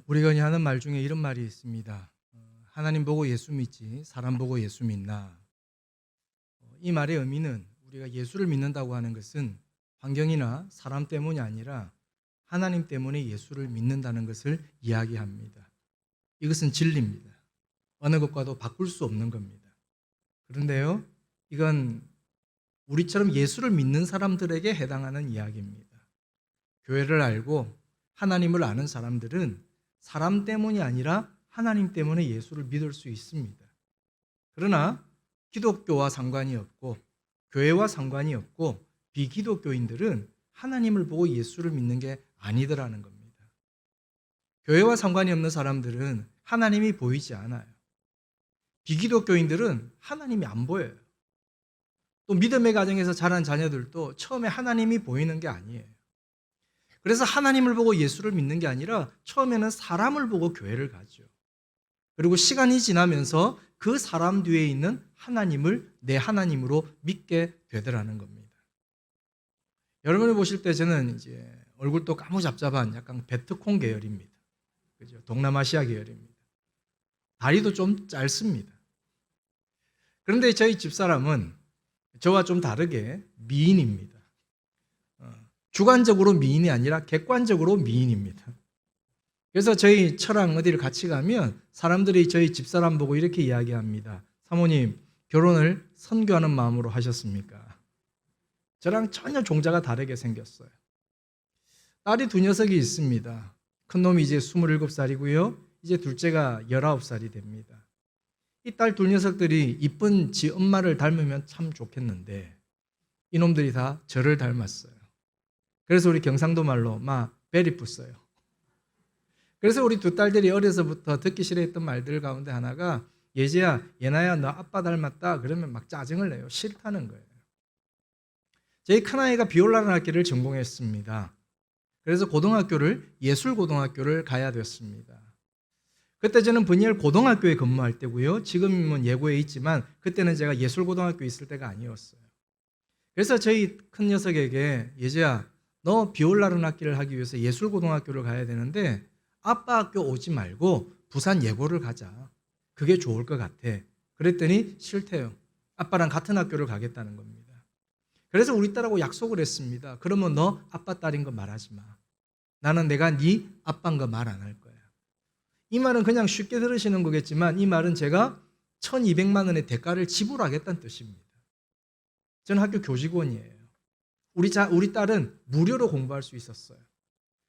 우리가 흔히 하는 말 중에 이런 말이 있습니다. 하나님 보고 예수 믿지 사람 보고 예수 믿나. 이 말의 의미는 우리가 예수를 믿는다고 하는 것은 환경이나 사람 때문이 아니라 하나님 때문에 예수를 믿는다는 것을 이야기합니다. 이것은 진리입니다. 어느 것과도 바꿀 수 없는 겁니다. 그런데요, 이건 우리처럼 예수를 믿는 사람들에게 해당하는 이야기입니다. 교회를 알고 하나님을 아는 사람들은 사람 때문이 아니라 하나님 때문에 예수를 믿을 수 있습니다. 그러나 기독교와 상관이 없고 교회와 상관이 없고 비기독교인들은 하나님을 보고 예수를 믿는 게 아니더라는 겁니다. 교회와 상관이 없는 사람들은 하나님이 보이지 않아요. 비기독교인들은 하나님이 안 보여요. 또 믿음의 가정에서 자란 자녀들도 처음에 하나님이 보이는 게 아니에요. 그래서 하나님을 보고 예수를 믿는 게 아니라 처음에는 사람을 보고 교회를 가죠. 그리고 시간이 지나면서 그 사람 뒤에 있는 하나님을 내 하나님으로 믿게 되더라는 겁니다. 여러분이 보실 때 저는 이제 얼굴도 까무잡잡한 약간 베트콩 계열입니다. 그죠? 동남아시아 계열입니다. 다리도 좀 짧습니다. 그런데 저희 집사람은 저와 좀 다르게 미인입니다. 주관적으로 미인이 아니라 객관적으로 미인입니다. 그래서 저희 처랑 어디를 같이 가면 사람들이 저희 집사람 보고 이렇게 이야기합니다. 사모님, 결혼을 선교하는 마음으로 하셨습니까? 저랑 전혀 종자가 다르게 생겼어요. 딸이 두 녀석이 있습니다. 큰 놈이 이제 27살이고요. 이제 둘째가 19살이 됩니다. 이 딸 두 녀석들이 이쁜 지 엄마를 닮으면 참 좋겠는데 이놈들이 다 저를 닮았어요. 그래서 우리 경상도 말로 마 베리뿌어요. 그래서 우리 두 딸들이 어려서부터 듣기 싫어했던 말들 가운데 하나가 예지야, 예나야 너 아빠 닮았다 그러면 막 짜증을 내요. 싫다는 거예요. 저희 큰아이가 비올라는 악기를 전공했습니다. 그래서 고등학교를 예술고등학교를 가야 됐습니다. 그때 저는 분이엘 고등학교에 근무할 때고요. 지금은 예고에 있지만 그때는 제가 예술고등학교에 있을 때가 아니었어요. 그래서 저희 큰 녀석에게 예지야 너 비올라른 악기를 하기 위해서 예술고등학교를 가야 되는데 아빠 학교 오지 말고 부산 예고를 가자. 그게 좋을 것 같아. 그랬더니 싫대요. 아빠랑 같은 학교를 가겠다는 겁니다. 그래서 우리 딸하고 약속을 했습니다. 그러면 너 아빠 딸인 거 말하지 마. 나는 내가 네 아빠인 거 말 안 할 거야. 이 말은 그냥 쉽게 들으시는 거겠지만 이 말은 제가 1200만 원의 대가를 지불하겠다는 뜻입니다. 저는 학교 교직원이에요. 우리 딸은 무료로 공부할 수 있었어요.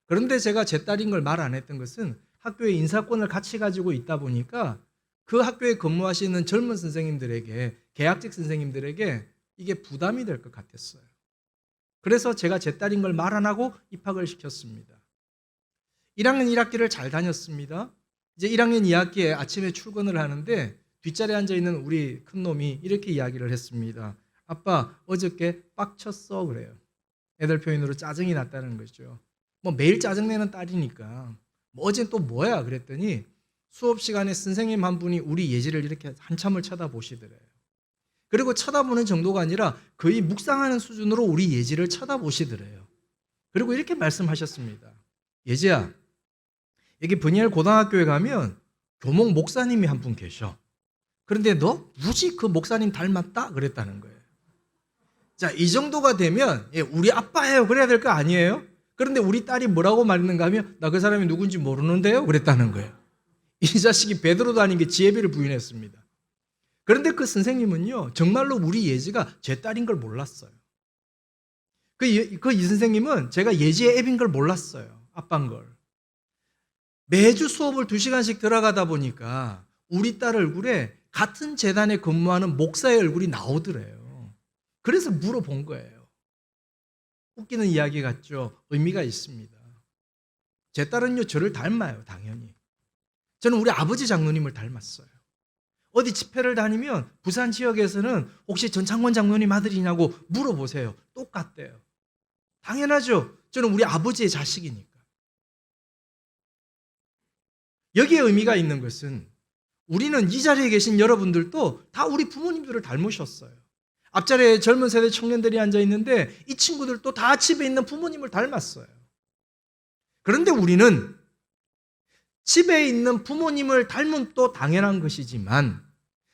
그런데 제가 제 딸인 걸 말 안 했던 것은 학교에 인사권을 같이 가지고 있다 보니까 그 학교에 근무하시는 젊은 선생님들에게, 계약직 선생님들에게 이게 부담이 될 것 같았어요. 그래서 제가 제 딸인 걸 말 안 하고 입학을 시켰습니다. 1학년 1학기를 잘 다녔습니다. 이제 1학년 2학기에 아침에 출근을 하는데 뒷자리에 앉아있는 우리 큰놈이 이렇게 이야기를 했습니다. 아빠 어저께 빡쳤어 그래요. 애들 표현으로 짜증이 났다는 거죠. 뭐 매일 짜증내는 딸이니까 뭐 어제 또 뭐야 그랬더니 수업 시간에 선생님 한 분이 우리 예지를 이렇게 한참을 쳐다보시더래요. 그리고 쳐다보는 정도가 아니라 거의 묵상하는 수준으로 우리 예지를 쳐다보시더래요. 그리고 이렇게 말씀하셨습니다. 예지야, 여기 분이엘 고등학교에 가면 교목 목사님이 한 분 계셔. 그런데 너 무지 그 목사님 닮았다 그랬다는 거예요. 자, 이 정도가 되면 우리 아빠예요 그래야 될 거 아니에요? 그런데 우리 딸이 뭐라고 말했는가 하면 나 그 사람이 누군지 모르는데요 그랬다는 거예요. 이 자식이 베드로도 아닌 게 지혜비를 부인했습니다. 그런데 그 선생님은요 정말로 우리 예지가 제 딸인 걸 몰랐어요. 이 선생님은 제가 예지의 애인 걸 몰랐어요. 아빠인 걸. 매주 수업을 2시간씩 들어가다 보니까 우리 딸 얼굴에 같은 재단에 근무하는 목사의 얼굴이 나오더래요. 그래서 물어본 거예요. 웃기는 이야기 같죠? 의미가 있습니다. 제 딸은요 저를 닮아요. 당연히. 저는 우리 아버지 장로님을 닮았어요. 어디 집회를 다니면 부산 지역에서는 혹시 전창권 장로님 아들이냐고 물어보세요. 똑같대요. 당연하죠. 저는 우리 아버지의 자식이니까. 여기에 의미가 있는 것은 우리는 이 자리에 계신 여러분들도 다 우리 부모님들을 닮으셨어요. 앞자리에 젊은 세대 청년들이 앉아있는데 이 친구들도 다 집에 있는 부모님을 닮았어요. 그런데 우리는 집에 있는 부모님을 닮은 또 당연한 것이지만,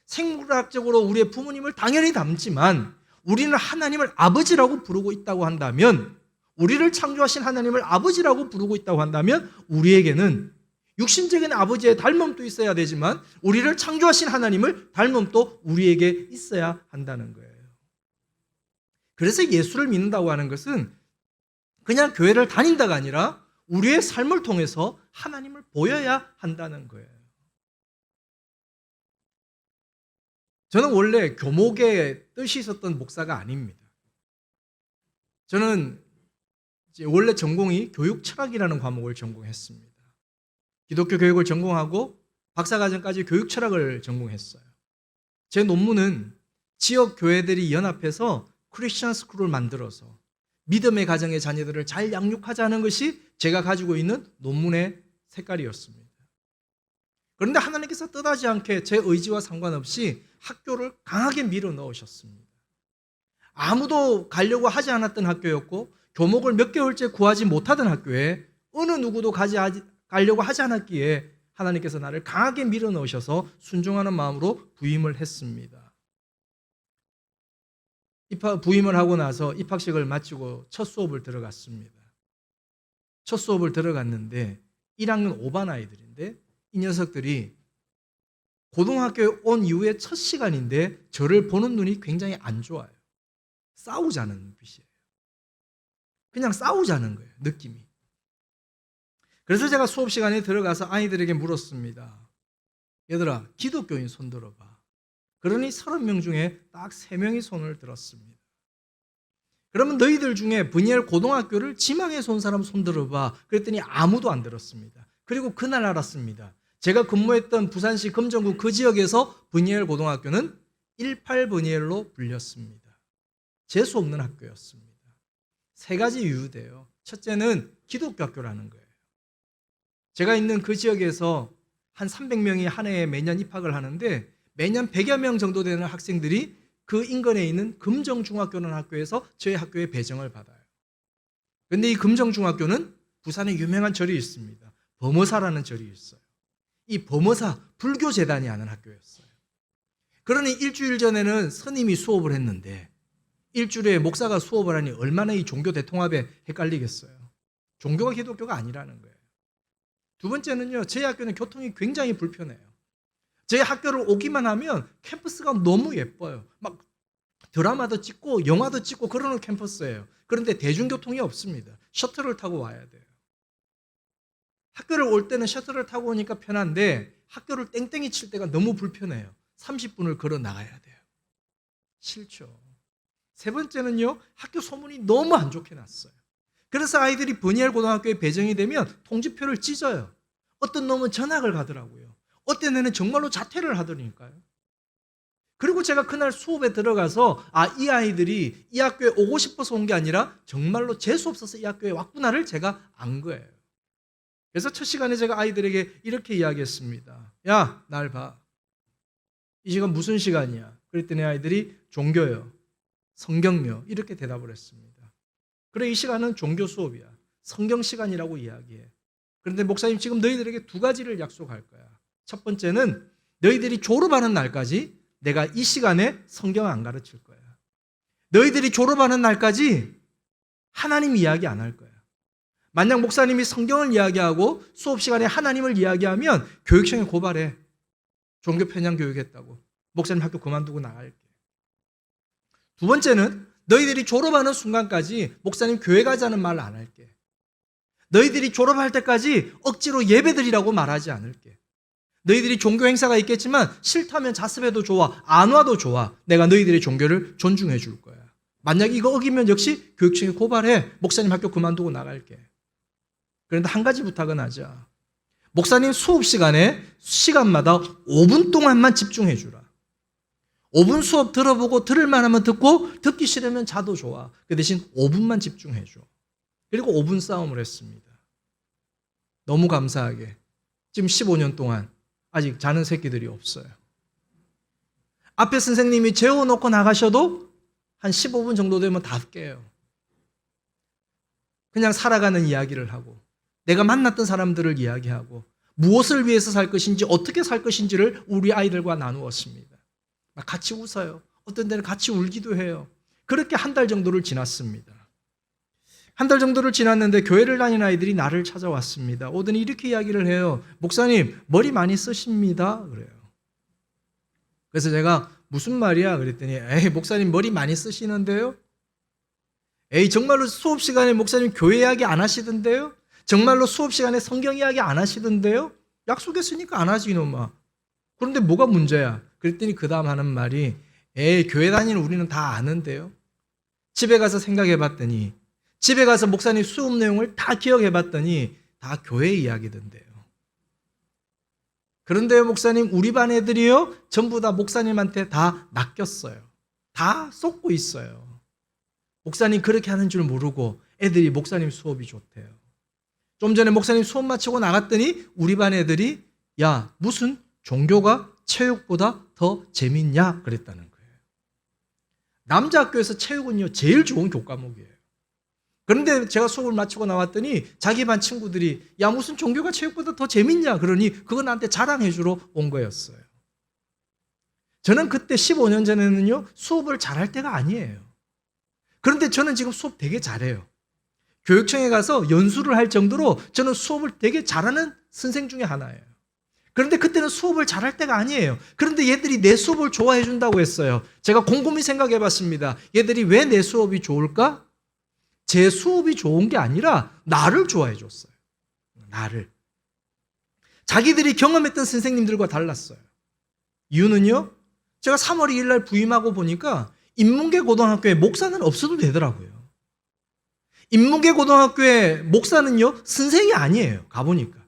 생물학적으로 우리의 부모님을 당연히 닮지만 우리는 하나님을 아버지라고 부르고 있다고 한다면, 우리를 창조하신 하나님을 아버지라고 부르고 있다고 한다면, 우리에게는 육신적인 아버지의 닮음도 있어야 되지만 우리를 창조하신 하나님을 닮음도 우리에게 있어야 한다는 거예요. 그래서 예수를 믿는다고 하는 것은 그냥 교회를 다닌다가 아니라 우리의 삶을 통해서 하나님을 보여야 한다는 거예요. 저는 원래 교목의 뜻이 있었던 목사가 아닙니다. 저는 원래 전공이 교육 철학이라는 과목을 전공했습니다. 기독교 교육을 전공하고 박사과정까지 교육 철학을 전공했어요. 제 논문은 지역 교회들이 연합해서 크리스천 스쿨을 만들어서 믿음의 가정의 자녀들을 잘 양육하자는 것이 제가 가지고 있는 논문의 색깔이었습니다. 그런데 하나님께서 뜻하지 않게 제 의지와 상관없이 학교를 강하게 밀어 넣으셨습니다. 아무도 가려고 하지 않았던 학교였고 교목을 몇 개월째 구하지 못하던 학교에 어느 누구도 가려고 하지 않았기에 하나님께서 나를 강하게 밀어 넣으셔서 순종하는 마음으로 부임을 했습니다. 부임을 하고 나서 입학식을 마치고 첫 수업을 들어갔습니다. 첫 수업을 들어갔는데 1학년 5반 아이들인데 이 녀석들이 고등학교에 온 이후에 첫 시간인데 저를 보는 눈이 굉장히 안 좋아요. 싸우자는 눈빛이에요. 그냥 싸우자는 거예요, 느낌이. 그래서 제가 수업 시간에 들어가서 아이들에게 물었습니다. 얘들아, 기독교인 손 들어봐. 그러니 30명 중에 딱 3명이 손을 들었습니다. 그러면 너희들 중에 브니엘 고등학교를 지망해서 온 사람 손 들어봐. 그랬더니 아무도 안 들었습니다. 그리고 그날 알았습니다. 제가 근무했던 부산시 금정구 그 지역에서 브니엘 고등학교는 18 브니엘로 불렸습니다. 재수 없는 학교였습니다. 3가지 이유돼요. 첫째는 기독교 학교라는 거예요. 제가 있는 그 지역에서 한 300명이 한 해에 매년 입학을 하는데 매년 100여 명 정도 되는 학생들이 그 인근에 있는 금정중학교라는 학교에서 저희 학교에 배정을 받아요. 그런데 이 금정중학교는 부산에 유명한 절이 있습니다. 범어사라는 절이 있어요. 이 범어사 불교재단이 하는 학교였어요. 그러니 일주일 전에는 스님이 수업을 했는데 일주일에 목사가 수업을 하니 얼마나 이 종교 대통합에 헷갈리겠어요. 종교가 기독교가 아니라는 거예요. 두 번째는요, 저희 학교는 교통이 굉장히 불편해요. 저희 학교를 오기만 하면 캠퍼스가 너무 예뻐요. 막 드라마도 찍고 영화도 찍고 그러는 캠퍼스예요. 그런데 대중교통이 없습니다. 셔틀을 타고 와야 돼요. 학교를 올 때는 셔틀을 타고 오니까 편한데 학교를 땡땡이 칠 때가 너무 불편해요. 30분을 걸어 나가야 돼요. 싫죠. 세 번째는요, 학교 소문이 너무 안 좋게 났어요. 그래서 아이들이 브니엘 고등학교에 배정이 되면 통지표를 찢어요. 어떤 놈은 전학을 가더라고요. 어떤 애는 정말로 자퇴를 하더니까요. 그리고 제가 그날 수업에 들어가서 이 아이들이 이 학교에 오고 싶어서 온 게 아니라 정말로 재수 없어서 이 학교에 왔구나를 제가 안 거예요. 그래서 첫 시간에 제가 아이들에게 이렇게 이야기했습니다. 야, 날 봐. 이 시간 무슨 시간이야? 그랬더니 아이들이 종교요, 성경요 이렇게 대답을 했습니다. 그래, 이 시간은 종교 수업이야. 성경 시간이라고 이야기해. 그런데 목사님, 지금 너희들에게 2가지를 약속할 거야. 첫 번째는 너희들이 졸업하는 날까지 내가 이 시간에 성경 안 가르칠 거야. 너희들이 졸업하는 날까지 하나님 이야기 안 할 거야. 만약 목사님이 성경을 이야기하고 수업 시간에 하나님을 이야기하면 교육청에 고발해. 종교 편향 교육했다고. 목사님 학교 그만두고 나갈게. 두 번째는 너희들이 졸업하는 순간까지 목사님 교회 가자는 말 안 할게. 너희들이 졸업할 때까지 억지로 예배드리라고 말하지 않을게. 너희들이 종교 행사가 있겠지만 싫다면 자습해도 좋아, 안 와도 좋아. 내가 너희들의 종교를 존중해 줄 거야. 만약 이거 어기면 역시 교육청에 고발해. 목사님 학교 그만두고 나갈게. 그런데 한 가지 부탁은 하자. 목사님 수업 시간에 시간마다 5분 동안만 집중해 주라. 5분 수업 들어보고 들을 만하면 듣고 듣기 싫으면 자도 좋아. 그 대신 5분만 집중해 줘. 그리고 5분 싸움을 했습니다. 너무 감사하게 지금 15년 동안 아직 자는 새끼들이 없어요. 앞에 선생님이 재워놓고 나가셔도 한 15분 정도 되면 다 깨요. 그냥 살아가는 이야기를 하고 내가 만났던 사람들을 이야기하고 무엇을 위해서 살 것인지, 어떻게 살 것인지를 우리 아이들과 나누었습니다. 같이 웃어요. 어떤 때는 같이 울기도 해요. 그렇게 한 달 정도를 지났습니다. 한 달 정도를 지났는데 교회를 다니는 아이들이 나를 찾아왔습니다. 오더니 이렇게 이야기를 해요. 목사님, 머리 많이 쓰십니다. 그래요. 그래서 제가 무슨 말이야? 그랬더니 에이, 목사님 머리 많이 쓰시는데요? 에이, 정말로 수업 시간에 목사님 교회 이야기 안 하시던데요? 정말로 수업 시간에 성경 이야기 안 하시던데요? 약속했으니까 안 하지 이놈아. 그런데 뭐가 문제야? 그랬더니 그 다음 하는 말이 에이, 교회 다니는 우리는 다 아는데요? 집에 가서 생각해 봤더니, 집에 가서 목사님 수업 내용을 다 기억해 봤더니 다 교회 이야기던데요. 그런데요, 목사님, 우리 반 애들이요, 전부 다 목사님한테 다 낚였어요. 다 쏟고 있어요. 목사님 그렇게 하는 줄 모르고 애들이 목사님 수업이 좋대요. 좀 전에 목사님 수업 마치고 나갔더니 우리 반 애들이 야, 무슨 종교가 체육보다 더 재밌냐? 그랬다는 거예요. 남자 학교에서 체육은요, 제일 좋은 교과목이에요. 그런데 제가 수업을 마치고 나왔더니 자기 반 친구들이 야, 무슨 종교가 체육보다 더 재밌냐? 그러니 그거 나한테 자랑해 주러 온 거였어요. 저는 그때 15년 전에는요, 수업을 잘할 때가 아니에요. 그런데 저는 지금 수업 되게 잘해요. 교육청에 가서 연수를 할 정도로 저는 수업을 되게 잘하는 선생 중에 하나예요. 그런데 그때는 수업을 잘할 때가 아니에요. 그런데 얘들이 내 수업을 좋아해 준다고 했어요. 제가 곰곰이 생각해 봤습니다. 얘들이 왜 내 수업이 좋을까? 제 수업이 좋은 게 아니라 나를 좋아해 줬어요. 나를. 자기들이 경험했던 선생님들과 달랐어요. 이유는요, 제가 3월 2일 날 부임하고 보니까 인문계 고등학교에 목사는 없어도 되더라고요. 인문계 고등학교의 목사는요, 선생이 아니에요. 가보니까.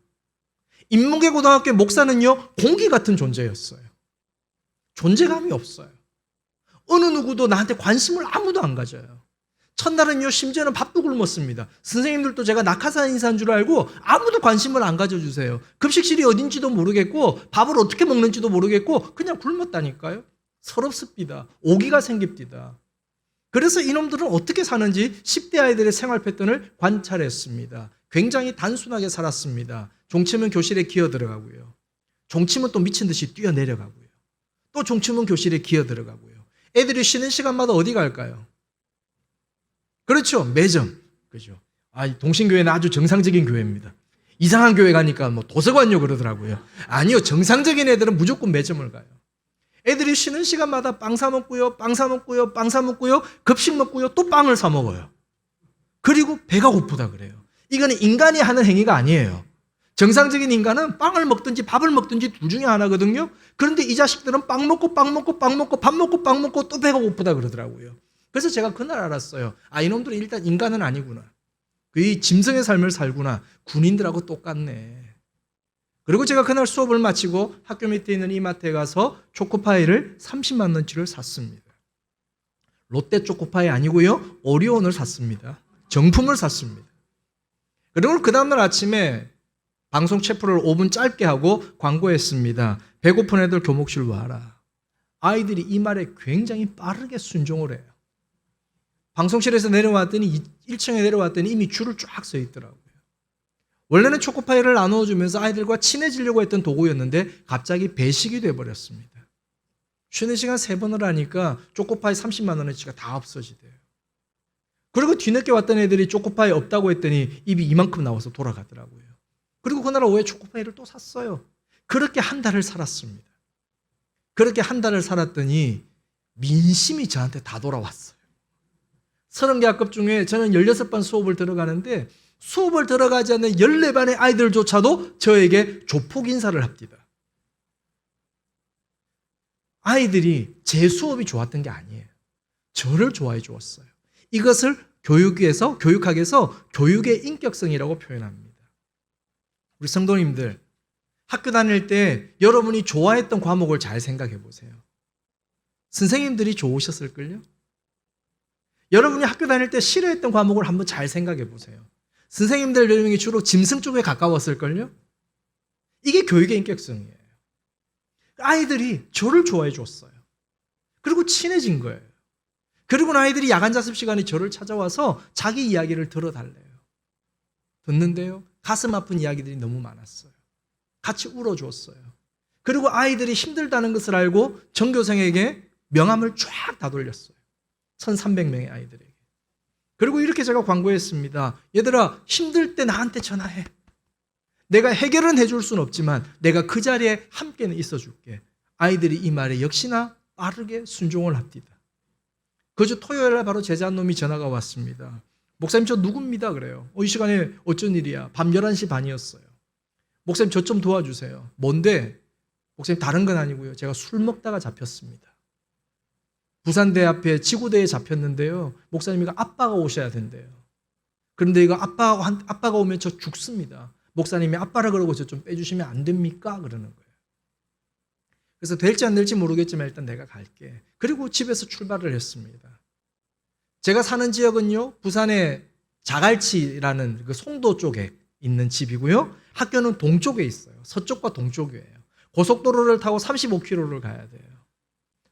인문계 고등학교의 목사는요, 공기 같은 존재였어요. 존재감이 없어요. 어느 누구도 나한테 관심을 아무도 안 가져요. 첫날은요, 심지어는 밥도 굶었습니다. 선생님들도 제가 낙하산 인사인 줄 알고 아무도 관심을 안 가져주세요. 급식실이 어딘지도 모르겠고 밥을 어떻게 먹는지도 모르겠고 그냥 굶었다니까요. 서럽습니다. 오기가 생깁니다. 그래서 이놈들은 어떻게 사는지 10대 아이들의 생활 패턴을 관찰했습니다. 굉장히 단순하게 살았습니다. 종치면 교실에 기어 들어가고요. 종치면 또 미친 듯이 뛰어내려가고요. 또 종치면 교실에 기어 들어가고요. 애들이 쉬는 시간마다 어디 갈까요? 그렇죠. 매점. 그죠. 동신교회는 아주 정상적인 교회입니다. 이상한 교회 가니까 뭐 도서관요 그러더라고요. 아니요. 정상적인 애들은 무조건 매점을 가요. 애들이 쉬는 시간마다 빵 사 먹고요. 빵 사 먹고요. 빵 사 먹고요. 급식 먹고요. 또 빵을 사 먹어요. 그리고 배가 고프다 그래요. 이거는 인간이 하는 행위가 아니에요. 정상적인 인간은 빵을 먹든지 밥을 먹든지 둘 중에 하나거든요. 그런데 이 자식들은 빵 먹고 빵 먹고 빵 먹고 밥 먹고 빵 먹고 또 배가 고프다 그러더라고요. 그래서 제가 그날 알았어요. 이놈들은 일단 인간은 아니구나. 이 짐승의 삶을 살구나. 군인들하고 똑같네. 그리고 제가 그날 수업을 마치고 학교 밑에 있는 이마트에 가서 초코파이를 30만 원치를 샀습니다. 롯데 초코파이 아니고요. 오리온을 샀습니다. 정품을 샀습니다. 그리고 그 다음날 아침에 방송 체프를 5분 짧게 하고 광고했습니다. 배고픈 애들 교목실 와라. 아이들이 이 말에 굉장히 빠르게 순종을 해요. 방송실에서 내려왔더니 1층에 내려왔더니 이미 줄을 쫙 서 있더라고요. 원래는 초코파이를 나눠주면서 아이들과 친해지려고 했던 도구였는데 갑자기 배식이 돼버렸습니다. 쉬는 시간 3번을 하니까 초코파이 30만 원어치가 다 없어지대요. 그리고 뒤늦게 왔던 애들이 초코파이 없다고 했더니 입이 이만큼 나와서 돌아가더라고요. 그리고 그날 오후에 초코파이를 또 샀어요. 그렇게 한 달을 살았습니다. 그렇게 한 달을 살았더니 민심이 저한테 다 돌아왔어요. 30개 학급 중에 저는 16반 수업을 들어가는데 수업을 들어가지 않는 14반의 아이들조차도 저에게 조폭 인사를 합니다. 아이들이 제 수업이 좋았던 게 아니에요. 저를 좋아해 주었어요. 이것을 교육학에서 교육의 인격성이라고 표현합니다. 우리 성도님들, 학교 다닐 때 여러분이 좋아했던 과목을 잘 생각해 보세요. 선생님들이 좋으셨을걸요? 여러분이 학교 다닐 때 싫어했던 과목을 한번 잘 생각해 보세요. 선생님들 몇 명이 주로 짐승 쪽에 가까웠을걸요? 이게 교육의 인격성이에요. 아이들이 저를 좋아해 줬어요. 그리고 친해진 거예요. 그리고 아이들이 야간 자습 시간에 저를 찾아와서 자기 이야기를 들어달래요. 듣는데요, 가슴 아픈 이야기들이 너무 많았어요. 같이 울어주었어요. 그리고 아이들이 힘들다는 것을 알고 전교생에게 명함을 쫙 다 돌렸어요. 1,300명의 아이들에게. 그리고 이렇게 제가 광고했습니다. 얘들아, 힘들 때 나한테 전화해. 내가 해결은 해줄 수는 없지만 내가 그 자리에 함께는 있어줄게. 아이들이 이 말에 역시나 빠르게 순종을 합니다. 그주 토요일날 바로 제자 한 놈이 전화가 왔습니다. 목사님 저 누굽니다 그래요. 이 시간에 어쩐 일이야. 밤 11시 반이었어요. 목사님 저 좀 도와주세요. 뭔데? 목사님 다른 건 아니고요. 제가 술 먹다가 잡혔습니다. 부산대 앞에 지구대에 잡혔는데요. 목사님이 아빠가 오셔야 된대요. 그런데 이거 아빠가 오면 저 죽습니다. 목사님이 아빠라 그러고 저 좀 빼주시면 안 됩니까? 그러는 거예요. 그래서 될지 안 될지 모르겠지만 일단 내가 갈게. 그리고 집에서 출발을 했습니다. 제가 사는 지역은요, 부산의 자갈치라는 그 송도 쪽에 있는 집이고요. 학교는 동쪽에 있어요. 서쪽과 동쪽이에요. 고속도로를 타고 35km를 가야 돼요.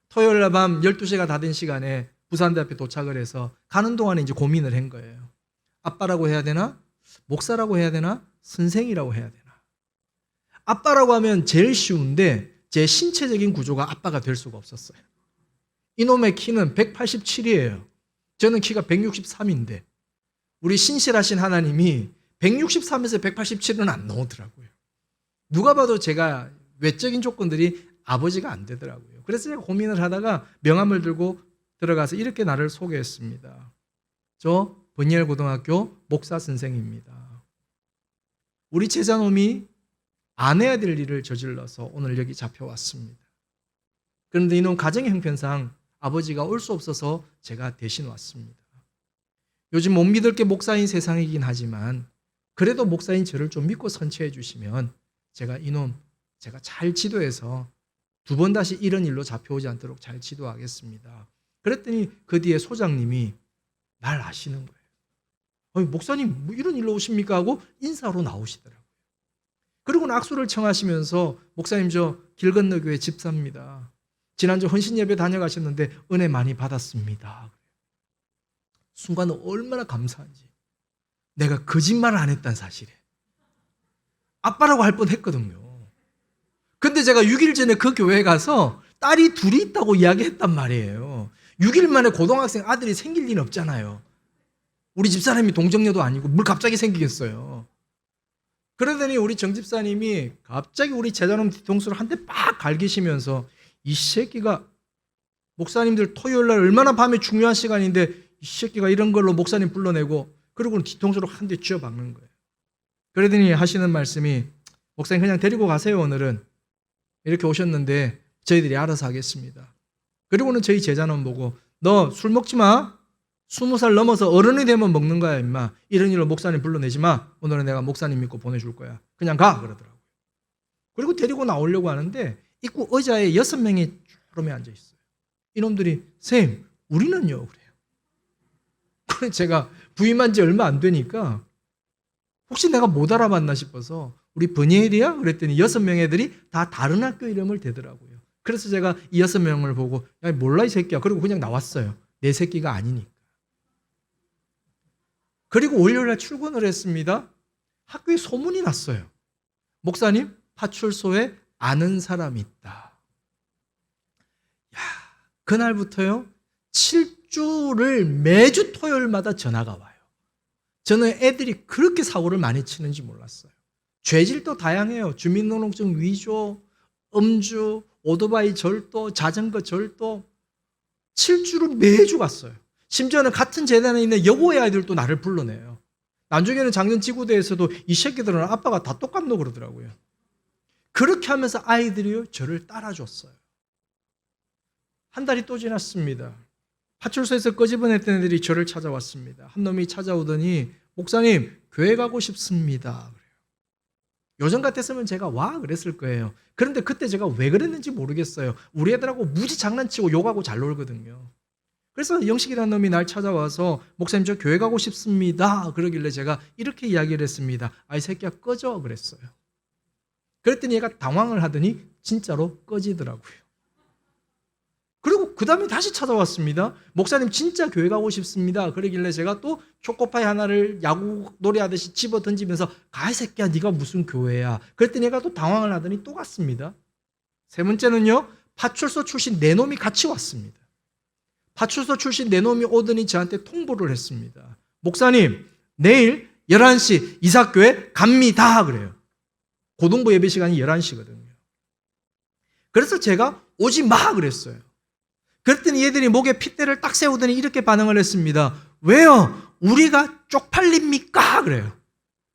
토요일 날 밤 12시가 다 된 시간에 부산대 앞에 도착을 해서 가는 동안에 이제 고민을 한 거예요. 아빠라고 해야 되나? 목사라고 해야 되나? 선생이라고 해야 되나? 아빠라고 하면 제일 쉬운데 제 신체적인 구조가 아빠가 될 수가 없었어요. 이놈의 키는 187이에요. 저는 키가 163인데 우리 신실하신 하나님이 163에서 187은 안 나오더라고요. 누가 봐도 제가 외적인 조건들이 아버지가 안 되더라고요. 그래서 제가 고민을 하다가 명함을 들고 들어가서 이렇게 나를 소개했습니다. 저 버니엘 고등학교 목사 선생입니다. 우리 제자놈이 안 해야 될 일을 저질러서 오늘 여기 잡혀왔습니다. 그런데 이놈 가정의 형편상 아버지가 올 수 없어서 제가 대신 왔습니다. 요즘 못 믿을 게 목사인 세상이긴 하지만 그래도 목사인 저를 좀 믿고 선처해 주시면 제가 제가 잘 지도해서 2번 다시 이런 일로 잡혀오지 않도록 잘 지도하겠습니다. 그랬더니 그 뒤에 소장님이 날 아시는 거예요. 목사님 뭐 이런 일로 오십니까? 하고 인사로 나오시더라고요. 그리고는 악수를 청하시면서 목사님 저 길 건너 교회 집사입니다. 지난주 헌신 예배 다녀가셨는데 은혜 많이 받았습니다. 순간 얼마나 감사한지. 내가 거짓말을 안 했다는 사실에 아빠라고 할 뻔했거든요. 근데 제가 6일 전에 그 교회에 가서 딸이 둘이 있다고 이야기했단 말이에요. 6일 만에 고등학생 아들이 생길 리는 없잖아요. 우리 집사람이 동정녀도 아니고 뭘 갑자기 생기겠어요. 그러더니 우리 정 집사님이 갑자기 우리 제자놈 뒤통수를 한 대 빡 갈기시면서 이 새끼가 목사님들 토요일 날 얼마나 밤에 중요한 시간인데 이 새끼가 이런 걸로 목사님 불러내고 그리고는 뒤통수로 한 대 쥐어박는 거예요. 그러더니 하시는 말씀이 목사님 그냥 데리고 가세요 오늘은. 이렇게 오셨는데 저희들이 알아서 하겠습니다. 그리고는 저희 제자놈 보고 너 술 먹지 마. 20살 넘어서 어른이 되면 먹는 거야 임마. 이런 일로 목사님 불러내지 마. 오늘은 내가 목사님 믿고 보내줄 거야. 그냥 가 그러더라고요. 그리고 데리고 나오려고 하는데 입구 의자에 6명이 주름에 앉아있어요. 이놈들이 쌤 우리는요 그래요. 그래서 제가 부임한 지 얼마 안 되니까 혹시 내가 못 알아봤나 싶어서 우리 버니엘이야? 그랬더니 6명 애들이 다 다른 학교 이름을 대더라고요. 그래서 제가 이 6명을 보고 야 몰라 이 새끼야. 그리고 그냥 나왔어요. 내 새끼가 아니니까. 그리고 월요일날 출근을 했습니다. 학교에 소문이 났어요. 목사님 파출소에 아는 사람이 있다. 야, 그날부터요 7주를 매주 토요일마다 전화가 와요. 저는 애들이 그렇게 사고를 많이 치는지 몰랐어요. 죄질도 다양해요. 주민등록증 위조, 음주, 오토바이 절도, 자전거 절도. 7주를 매주 갔어요. 심지어는 같은 재단에 있는 여고의 아이들도 나를 불러내요. 나중에는 작년 지구대에서도 이 새끼들은 아빠가 다 똑같노 그러더라고요. 그렇게 하면서 아이들이요 저를 따라줬어요. 한 달이 또 지났습니다. 파출소에서 꺼집어냈던 애들이 저를 찾아왔습니다. 한 놈이 찾아오더니 목사님 교회 가고 싶습니다. 그래요. 요즘 같았으면 제가 와 그랬을 거예요. 그런데 그때 제가 왜 그랬는지 모르겠어요. 우리 애들하고 무지 장난치고 욕하고 잘 놀거든요. 그래서 영식이라는 놈이 날 찾아와서 목사님 저 교회 가고 싶습니다. 그러길래 제가 이렇게 이야기를 했습니다. 아이 새끼야 꺼져 그랬어요. 그랬더니 얘가 당황을 하더니 진짜로 꺼지더라고요. 그리고 그 다음에 다시 찾아왔습니다. 목사님 진짜 교회 가고 싶습니다. 그러길래 제가 또 초코파이 하나를 야구 놀이하듯이 집어 던지면서 가 이 새끼야 네가 무슨 교회야. 그랬더니 얘가 또 당황을 하더니 또 갔습니다. 세 번째는요. 파출소 출신 네 놈이 같이 왔습니다. 파출소 출신 네 놈이 오더니 저한테 통보를 했습니다. 목사님 내일 11시 이삭교회 갑니다. 그래요. 고등부 예배 시간이 11시거든요. 그래서 제가 오지 마 그랬어요. 그랬더니 얘들이 목에 핏대를 딱 세우더니 이렇게 반응을 했습니다. 왜요? 우리가 쪽팔립니까? 그래요.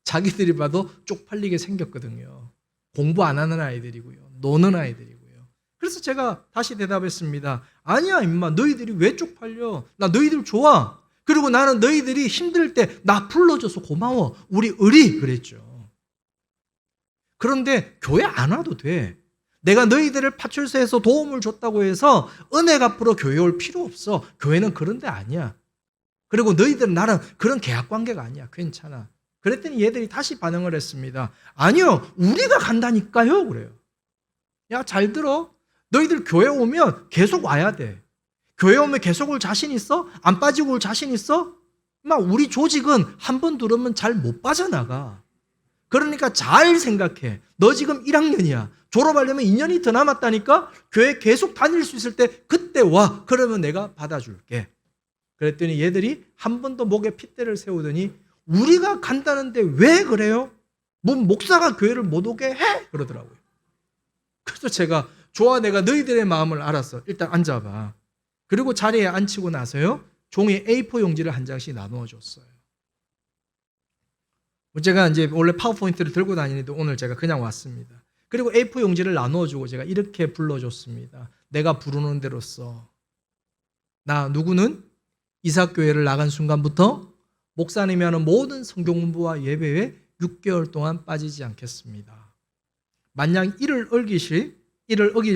자기들이 봐도 쪽팔리게 생겼거든요. 공부 안 하는 아이들이고요. 노는 아이들이고요. 그래서 제가 다시 대답했습니다. 아니야 임마 너희들이 왜 쪽팔려? 나 너희들 좋아. 그리고 나는 너희들이 힘들 때 나 불러줘서 고마워. 우리 의리 그랬죠. 그런데 교회 안 와도 돼. 내가 너희들을 파출소에서 도움을 줬다고 해서 은혜 갚으러 교회 올 필요 없어. 교회는 그런 데 아니야. 그리고 너희들은 나랑 그런 계약관계가 아니야. 괜찮아. 그랬더니 얘들이 다시 반응을 했습니다. 아니요. 우리가 간다니까요. 그래요. 야, 잘 들어. 너희들 교회 오면 계속 와야 돼. 교회 오면 계속 올 자신 있어? 안 빠지고 올 자신 있어? 우리 조직은 한 번 들으면 잘 못 빠져나가. 그러니까 잘 생각해. 너 지금 1학년이야. 졸업하려면 2년이 더 남았다니까? 교회 계속 다닐 수 있을 때 그때 와. 그러면 내가 받아줄게. 그랬더니 얘들이 한 번 더 목에 핏대를 세우더니 우리가 간다는데 왜 그래요? 목사가 교회를 못 오게 해? 그러더라고요. 그래서 제가 좋아 내가 너희들의 마음을 알았어. 일단 앉아봐. 그리고 자리에 앉히고 나서요. 종이 A4 용지를 한 장씩 나누어 줬어요. 제가 이제 원래 파워포인트를 들고 다니는데 오늘 제가 그냥 왔습니다. 그리고 A4 용지를 나누어주고 제가 이렇게 불러줬습니다. 내가 부르는 대로 써. 나 누구는 이삭교회를 나간 순간부터 목사님이 하는 모든 성경 공부와 예배에 6개월 동안 빠지지 않겠습니다. 만약 이를 어길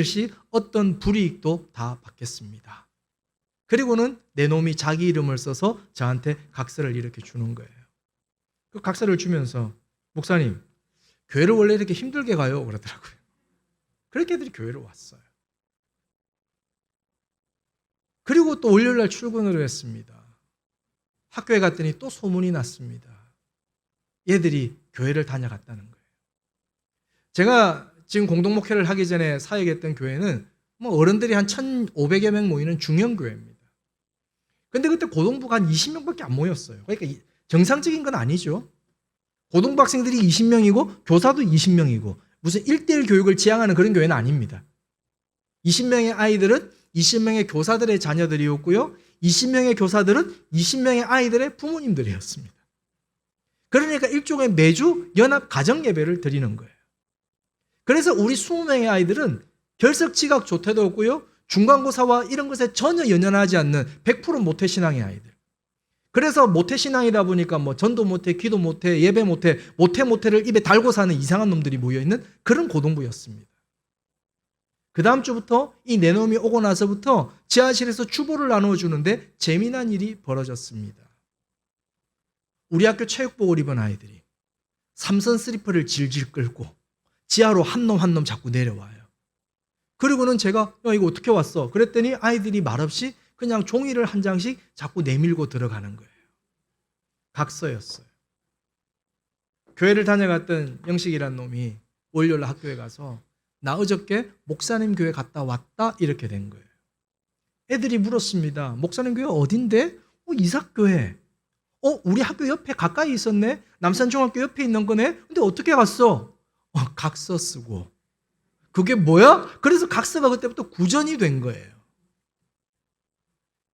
시 어떤 불이익도 다 받겠습니다. 그리고는 내 놈이 자기 이름을 써서 저한테 각서를 이렇게 주는 거예요. 그 각서를 주면서 목사님 교회를 원래 이렇게 힘들게 가요 그러더라고요. 그렇게 애들이 교회를 왔어요. 그리고 또 월요일날 출근을 했습니다. 학교에 갔더니 또 소문이 났습니다. 얘들이 교회를 다녀갔다는 거예요. 제가 지금 공동목회를 하기 전에 사역했던 교회는 어른들이 한 1,500여 명 모이는 중형교회입니다. 근데 그때 고등부가 한 20명밖에 안 모였어요. 그러니까 정상적인 건 아니죠. 고등부 학생들이 20명이고 교사도 20명이고 무슨 1:1 교육을 지향하는 그런 교회는 아닙니다. 20명의 아이들은 20명의 교사들의 자녀들이었고요. 20명의 교사들은 20명의 아이들의 부모님들이었습니다. 그러니까 일종의 매주 연합 가정 예배를 드리는 거예요. 그래서 우리 20명의 아이들은 결석 지각 조퇴도 없고요. 중간고사와 이런 것에 전혀 연연하지 않는 100% 모태신앙의 아이들. 그래서 모태신앙이다 보니까 전도 못해, 기도 못해, 예배 못해, 모태를 입에 달고 사는 이상한 놈들이 모여있는 그런 고등부였습니다. 그 다음 주부터 이 네 놈이 오고 나서부터 지하실에서 주보를 나누어주는데 재미난 일이 벌어졌습니다. 우리 학교 체육복을 입은 아이들이 삼선 슬리퍼를 질질 끌고 지하로 한 놈 한 놈 자꾸 내려와요. 그리고는 제가 이거 어떻게 왔어? 그랬더니 아이들이 말없이 그냥 종이를 한 장씩 자꾸 내밀고 들어가는 거예요. 각서였어요. 교회를 다녀갔던 영식이라는 놈이 월요일 학교에 가서 나 어저께 목사님 교회 갔다 왔다 이렇게 된 거예요. 애들이 물었습니다. 목사님 교회 어딘데? 이삭교회. 우리 학교 옆에 가까이 있었네? 남산중학교 옆에 있는 거네? 근데 어떻게 갔어? 각서 쓰고. 그게 뭐야? 그래서 각서가 그때부터 구전이 된 거예요.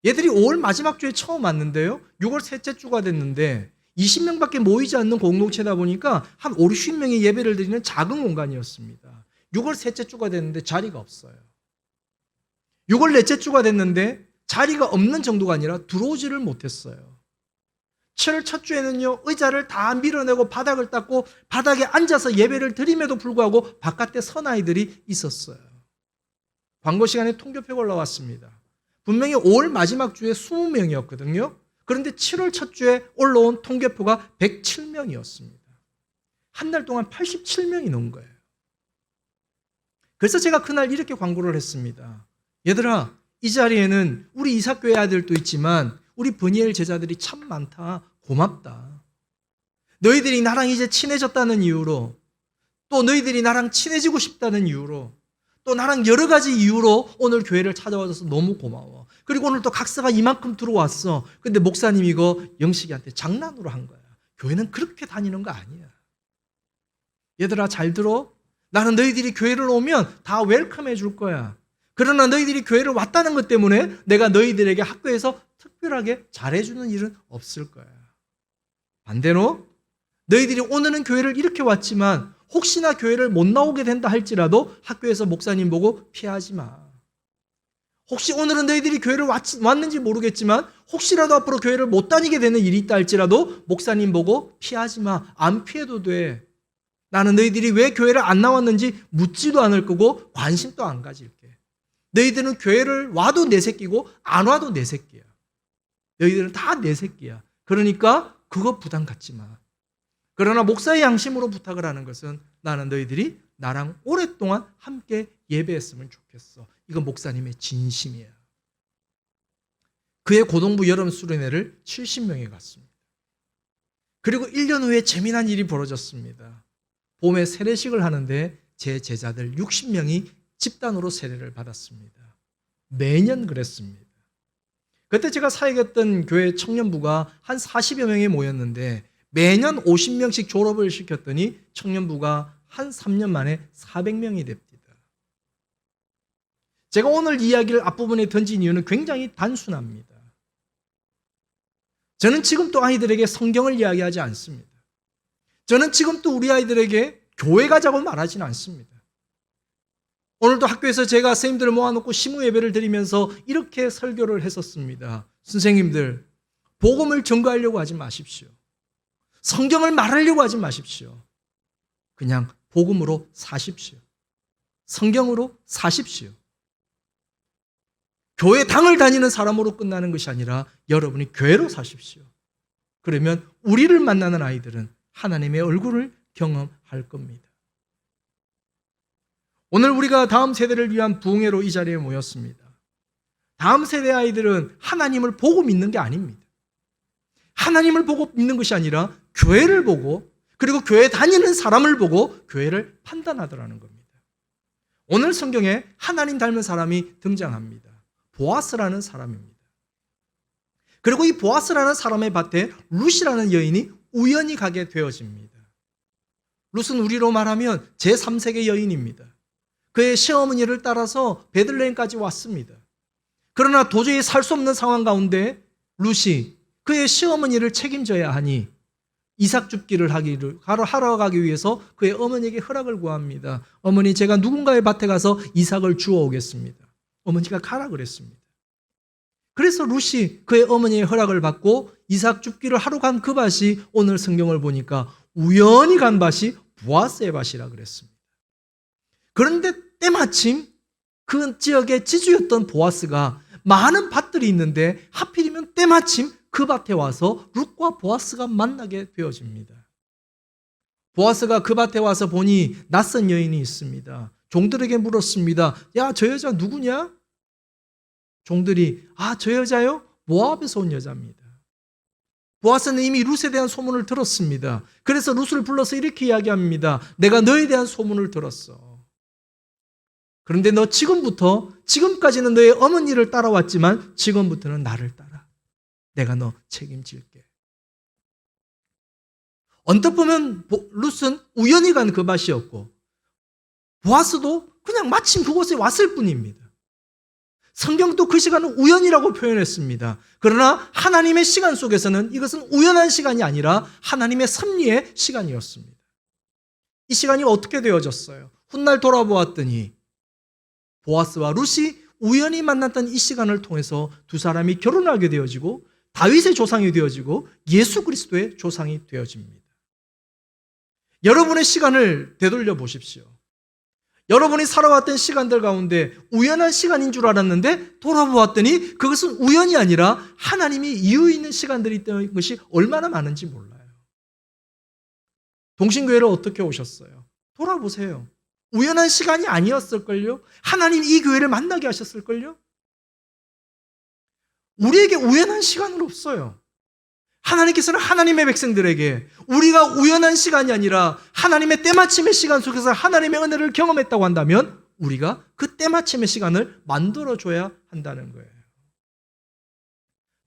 얘들이 5월 마지막 주에 처음 왔는데요. 6월 셋째 주가 됐는데 20명밖에 모이지 않는 공동체다 보니까 한 5, 60명의 예배를 드리는 작은 공간이었습니다. 6월 셋째 주가 됐는데 자리가 없어요. 6월 넷째 주가 됐는데 자리가 없는 정도가 아니라 들어오지를 못했어요. 7월 첫 주에는요. 의자를 다 밀어내고 바닥을 닦고 바닥에 앉아서 예배를 드림에도 불구하고 바깥에 선 아이들이 있었어요. 광고 시간에 통계표가 올라왔습니다. 분명히 5월 마지막 주에 20명이었거든요. 그런데 7월 첫 주에 올라온 통계표가 107명이었습니다. 한 달 동안 87명이 넘은 거예요. 그래서 제가 그날 이렇게 광고를 했습니다. 얘들아, 이 자리에는 우리 이삭교회 아들도 있지만 우리 브니엘 제자들이 참 많다. 고맙다. 너희들이 나랑 이제 친해졌다는 이유로, 또 너희들이 나랑 친해지고 싶다는 이유로, 또 나랑 여러 가지 이유로 오늘 교회를 찾아와줘서 너무 고마워. 그리고 오늘 또 각서가 이만큼 들어왔어. 근데 목사님 이거 영식이한테 장난으로 한 거야. 교회는 그렇게 다니는 거 아니야. 얘들아 잘 들어. 나는 너희들이 교회를 오면 다 웰컴해 줄 거야. 그러나 너희들이 교회를 왔다는 것 때문에 내가 너희들에게 학교에서 특별하게 잘해주는 일은 없을 거야. 반대로 너희들이 오늘은 교회를 이렇게 왔지만 혹시나 교회를 못 나오게 된다 할지라도 학교에서 목사님 보고 피하지 마. 혹시 오늘은 너희들이 교회를 왔는지 모르겠지만 혹시라도 앞으로 교회를 못 다니게 되는 일이 있다 할지라도 목사님 보고 피하지 마. 안 피해도 돼. 나는 너희들이 왜 교회를 안 나왔는지 묻지도 않을 거고 관심도 안 가질게. 너희들은 교회를 와도 내 새끼고 안 와도 내 새끼야. 너희들은 다 내 새끼야. 그러니까 그거 부담 갖지 마. 그러나 목사의 양심으로 부탁을 하는 것은 나는 너희들이 나랑 오랫동안 함께 예배했으면 좋겠어. 이건 목사님의 진심이야. 그의 고등부 여름 수련회를 70명이 갔습니다. 그리고 1년 후에 재미난 일이 벌어졌습니다. 봄에 세례식을 하는데 제 제자들 60명이 집단으로 세례를 받았습니다. 매년 그랬습니다. 그때 제가 사역했던 교회 청년부가 한 40여 명이 모였는데 매년 50명씩 졸업을 시켰더니 청년부가 한 3년 만에 400명이 됩니다. 제가 오늘 이야기를 앞부분에 던진 이유는 굉장히 단순합니다. 저는 지금도 아이들에게 성경을 이야기하지 않습니다. 저는 지금도 우리 아이들에게 교회 가자고 말하지는 않습니다. 오늘도 학교에서 제가 선생님들을 모아놓고 시무 예배를 드리면서 이렇게 설교를 했었습니다. 선생님들, 복음을 전가하려고 하지 마십시오. 성경을 말하려고 하지 마십시오. 그냥 복음으로 사십시오. 성경으로 사십시오. 교회 당을 다니는 사람으로 끝나는 것이 아니라 여러분이 교회로 사십시오. 그러면 우리를 만나는 아이들은 하나님의 얼굴을 경험할 겁니다. 오늘 우리가 다음 세대를 위한 부흥회로 이 자리에 모였습니다. 다음 세대 아이들은 하나님을 보고 믿는 게 아닙니다. 하나님을 보고 믿는 것이 아니라 교회를 보고 그리고 교회 다니는 사람을 보고 교회를 판단하더라는 겁니다. 오늘 성경에 하나님 닮은 사람이 등장합니다. 보아스라는 사람입니다. 그리고 이 보아스라는 사람의 밭에 룻이라는 여인이 우연히 가게 되어집니다. 룻은 우리로 말하면 제3세계 여인입니다. 그의 시어머니를 따라서 베들레헴까지 왔습니다. 그러나 도저히 살 수 없는 상황 가운데 룻이 그의 시어머니를 책임져야 하니 이삭 줍기를 하러 가기 위해서 그의 어머니에게 허락을 구합니다. 어머니, 제가 누군가의 밭에 가서 이삭을 주워 오겠습니다. 어머니가 가라 그랬습니다. 그래서 룻이 그의 어머니의 허락을 받고 이삭 줍기를 하러 간 그 밭이 오늘 성경을 보니까 우연히 간 밭이 보아스의 밭이라 그랬습니다. 그런데 때마침 그 지역의 지주였던 보아스가 많은 밭들이 있는데 하필이면 때마침 그 밭에 와서 룻과 보아스가 만나게 되어집니다. 보아스가 그 밭에 와서 보니 낯선 여인이 있습니다. 종들에게 물었습니다. 야, 저 여자 누구냐? 종들이 저 여자요? 모압에서 온 여자입니다. 보아스는 이미 룻에 대한 소문을 들었습니다. 그래서 룻을 불러서 이렇게 이야기합니다. 내가 너에 대한 소문을 들었어. 그런데 너 지금까지는 너의 어머니를 따라왔지만 지금부터는 나를 따라. 내가 너 책임질게. 언뜻 보면 룻은 우연히 간 그 밭이었고 보아스도 그냥 마침 그곳에 왔을 뿐입니다. 성경도 그 시간은 우연이라고 표현했습니다. 그러나 하나님의 시간 속에서는 이것은 우연한 시간이 아니라 하나님의 섭리의 시간이었습니다. 이 시간이 어떻게 되어졌어요? 훗날 돌아보았더니 보아스와 룻이 우연히 만났던 이 시간을 통해서 두 사람이 결혼하게 되어지고 다윗의 조상이 되어지고 예수 그리스도의 조상이 되어집니다. 여러분의 시간을 되돌려 보십시오. 여러분이 살아왔던 시간들 가운데 우연한 시간인 줄 알았는데 돌아보았더니 그것은 우연이 아니라 하나님이 이유 있는 시간들이 있던 것이 얼마나 많은지 몰라요. 동신교회를 어떻게 오셨어요? 돌아보세요. 우연한 시간이 아니었을걸요? 하나님 이 교회를 만나게 하셨을걸요? 우리에게 우연한 시간은 없어요. 하나님께서는 하나님의 백성들에게 우리가 우연한 시간이 아니라 하나님의 때마침의 시간 속에서 하나님의 은혜를 경험했다고 한다면 우리가 그 때마침의 시간을 만들어줘야 한다는 거예요.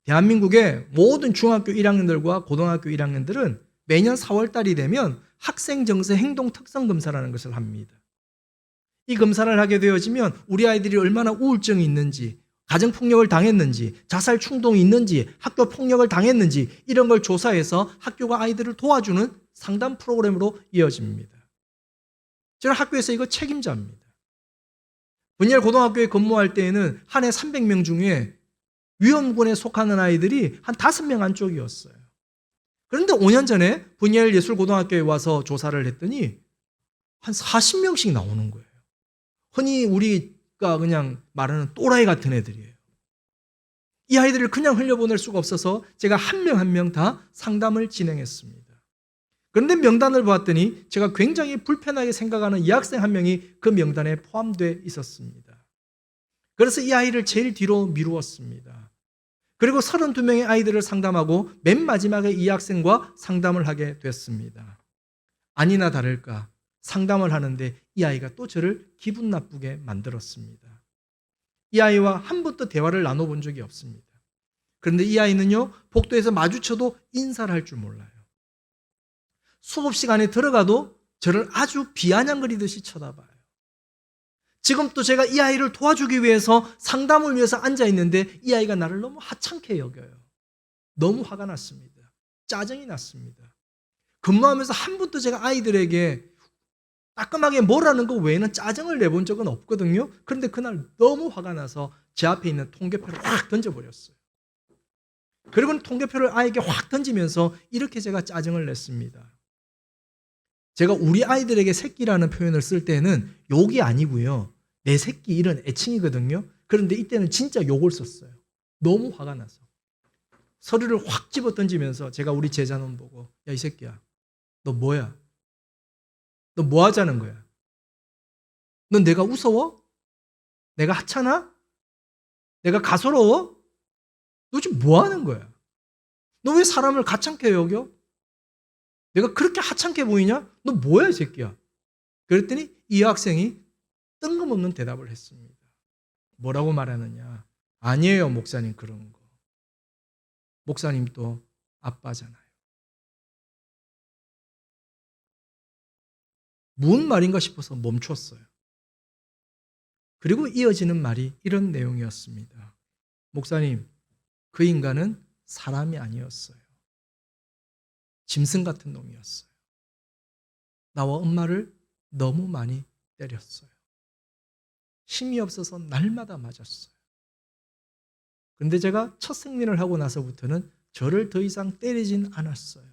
대한민국의 모든 중학교 1학년들과 고등학교 1학년들은 매년 4월 달이 되면 학생 정서 행동 특성 검사라는 것을 합니다. 이 검사를 하게 되어지면 우리 아이들이 얼마나 우울증이 있는지, 가정폭력을 당했는지, 자살 충동이 있는지, 학교 폭력을 당했는지 이런 걸 조사해서 학교가 아이들을 도와주는 상담 프로그램으로 이어집니다. 저는 학교에서 이거 책임자입니다. 분열 고등학교에 근무할 때에는 한 해 300명 중에 위험군에 속하는 아이들이 한 5명 안쪽이었어요. 그런데 5년 전에 분열 예술고등학교에 와서 조사를 했더니 한 40명씩 나오는 거예요. 흔히 우리가 그냥 말하는 또라이 같은 애들이에요. 이 아이들을 그냥 흘려보낼 수가 없어서 제가 한 명 한 명 다 상담을 진행했습니다. 그런데 명단을 보았더니 제가 굉장히 불편하게 생각하는 이 학생 한 명이 그 명단에 포함되어 있었습니다. 그래서 이 아이를 제일 뒤로 미루었습니다. 그리고 32명의 아이들을 상담하고 맨 마지막에 이 학생과 상담을 하게 됐습니다. 아니나 다를까 상담을 하는데 이 아이가 또 저를 기분 나쁘게 만들었습니다. 이 아이와 한 번도 대화를 나눠본 적이 없습니다. 그런데 이 아이는요, 복도에서 마주쳐도 인사를 할 줄 몰라요. 수업 시간에 들어가도 저를 아주 비아냥거리듯이 쳐다봐요. 지금 또 제가 이 아이를 도와주기 위해서 상담을 위해서 앉아 있는데 이 아이가 나를 너무 하찮게 여겨요. 너무 화가 났습니다. 짜증이 났습니다. 근무하면서 한 번도 제가 아이들에게 따끔하게 뭐라는 거 외에는 짜증을 내본 적은 없거든요. 그런데 그날 너무 화가 나서 제 앞에 있는 통계표를 확 던져버렸어요. 그리고 통계표를 아이에게 확 던지면서 이렇게 제가 짜증을 냈습니다. 제가 우리 아이들에게 새끼라는 표현을 쓸 때는 욕이 아니고요. 내 새끼 이런 애칭이거든요. 그런데 이때는 진짜 욕을 썼어요. 너무 화가 나서. 서류를 확 집어 던지면서 제가 우리 제자놈 보고 야, 이 새끼야. 너 뭐야? 너 뭐 하자는 거야? 넌 내가 우스워? 내가 하찮아? 내가 가소로워? 너 지금 뭐 하는 거야? 너 왜 사람을 가찮게 여겨? 내가 그렇게 하찮게 보이냐? 너 뭐야, 이 새끼야? 그랬더니 이 학생이 뜬금없는 대답을 했습니다. 뭐라고 말하느냐? 아니에요, 목사님 그런 거. 목사님도 아빠잖아요. 무슨 말인가 싶어서 멈췄어요. 그리고 이어지는 말이 이런 내용이었습니다. 목사님, 그 인간은 사람이 아니었어요. 짐승 같은 놈이었어요. 나와 엄마를 너무 많이 때렸어요. 힘이 없어서 날마다 맞았어요. 그런데 제가 첫 생리를 하고 나서부터는 저를 더 이상 때리진 않았어요.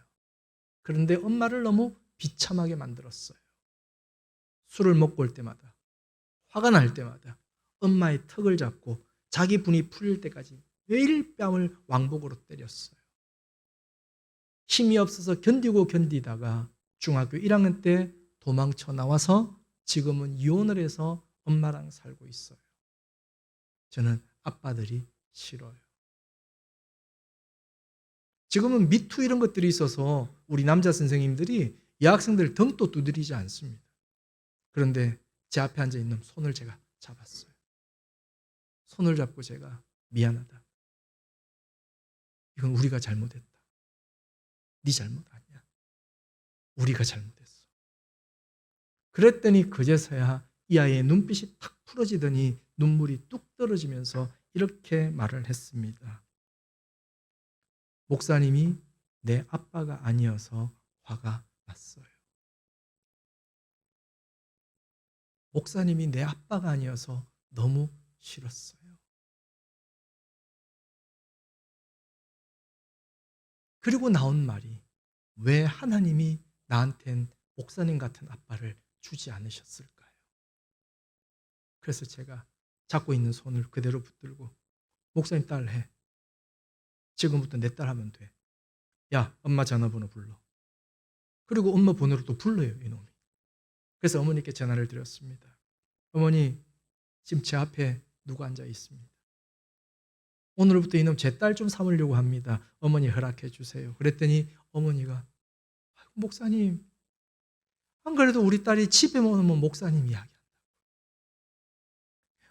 그런데 엄마를 너무 비참하게 만들었어요. 술을 먹고 올 때마다, 화가 날 때마다 엄마의 턱을 잡고 자기 분이 풀릴 때까지 매일 뺨을 왕복으로 때렸어요. 힘이 없어서 견디다가 중학교 1학년 때 도망쳐 나와서 지금은 이혼을 해서 엄마랑 살고 있어요. 저는 아빠들이 싫어요. 지금은 미투 이런 것들이 있어서 우리 남자 선생님들이 여학생들 등도 두드리지 않습니다. 그런데 제 앞에 앉아있는 손을 제가 잡았어요. 손을 잡고 제가 미안하다. 이건 우리가 잘못했다. 네 잘못 아니야. 우리가 잘못했어. 그랬더니 그제서야 이 아이의 눈빛이 탁 풀어지더니 눈물이 뚝 떨어지면서 이렇게 말을 했습니다. 목사님이 내 아빠가 아니어서 화가 났어요. 목사님이 내 아빠가 아니어서 너무 싫었어요. 그리고 나온 말이 왜 하나님이 나한텐 목사님 같은 아빠를 주지 않으셨을까요? 그래서 제가 잡고 있는 손을 그대로 붙들고 목사님 딸 해. 지금부터 내 딸 하면 돼. 야, 엄마 전화번호 불러. 그리고 엄마 번호를 또 불러요, 이놈이. 그래서 어머니께 전화를 드렸습니다. 어머니, 지금 제 앞에 누구 앉아 있습니다. 오늘부터 이놈 제 딸 좀 삼으려고 합니다. 어머니 허락해 주세요. 그랬더니 어머니가 목사님, 안 그래도 우리 딸이 집에 오면 목사님 이야기한다.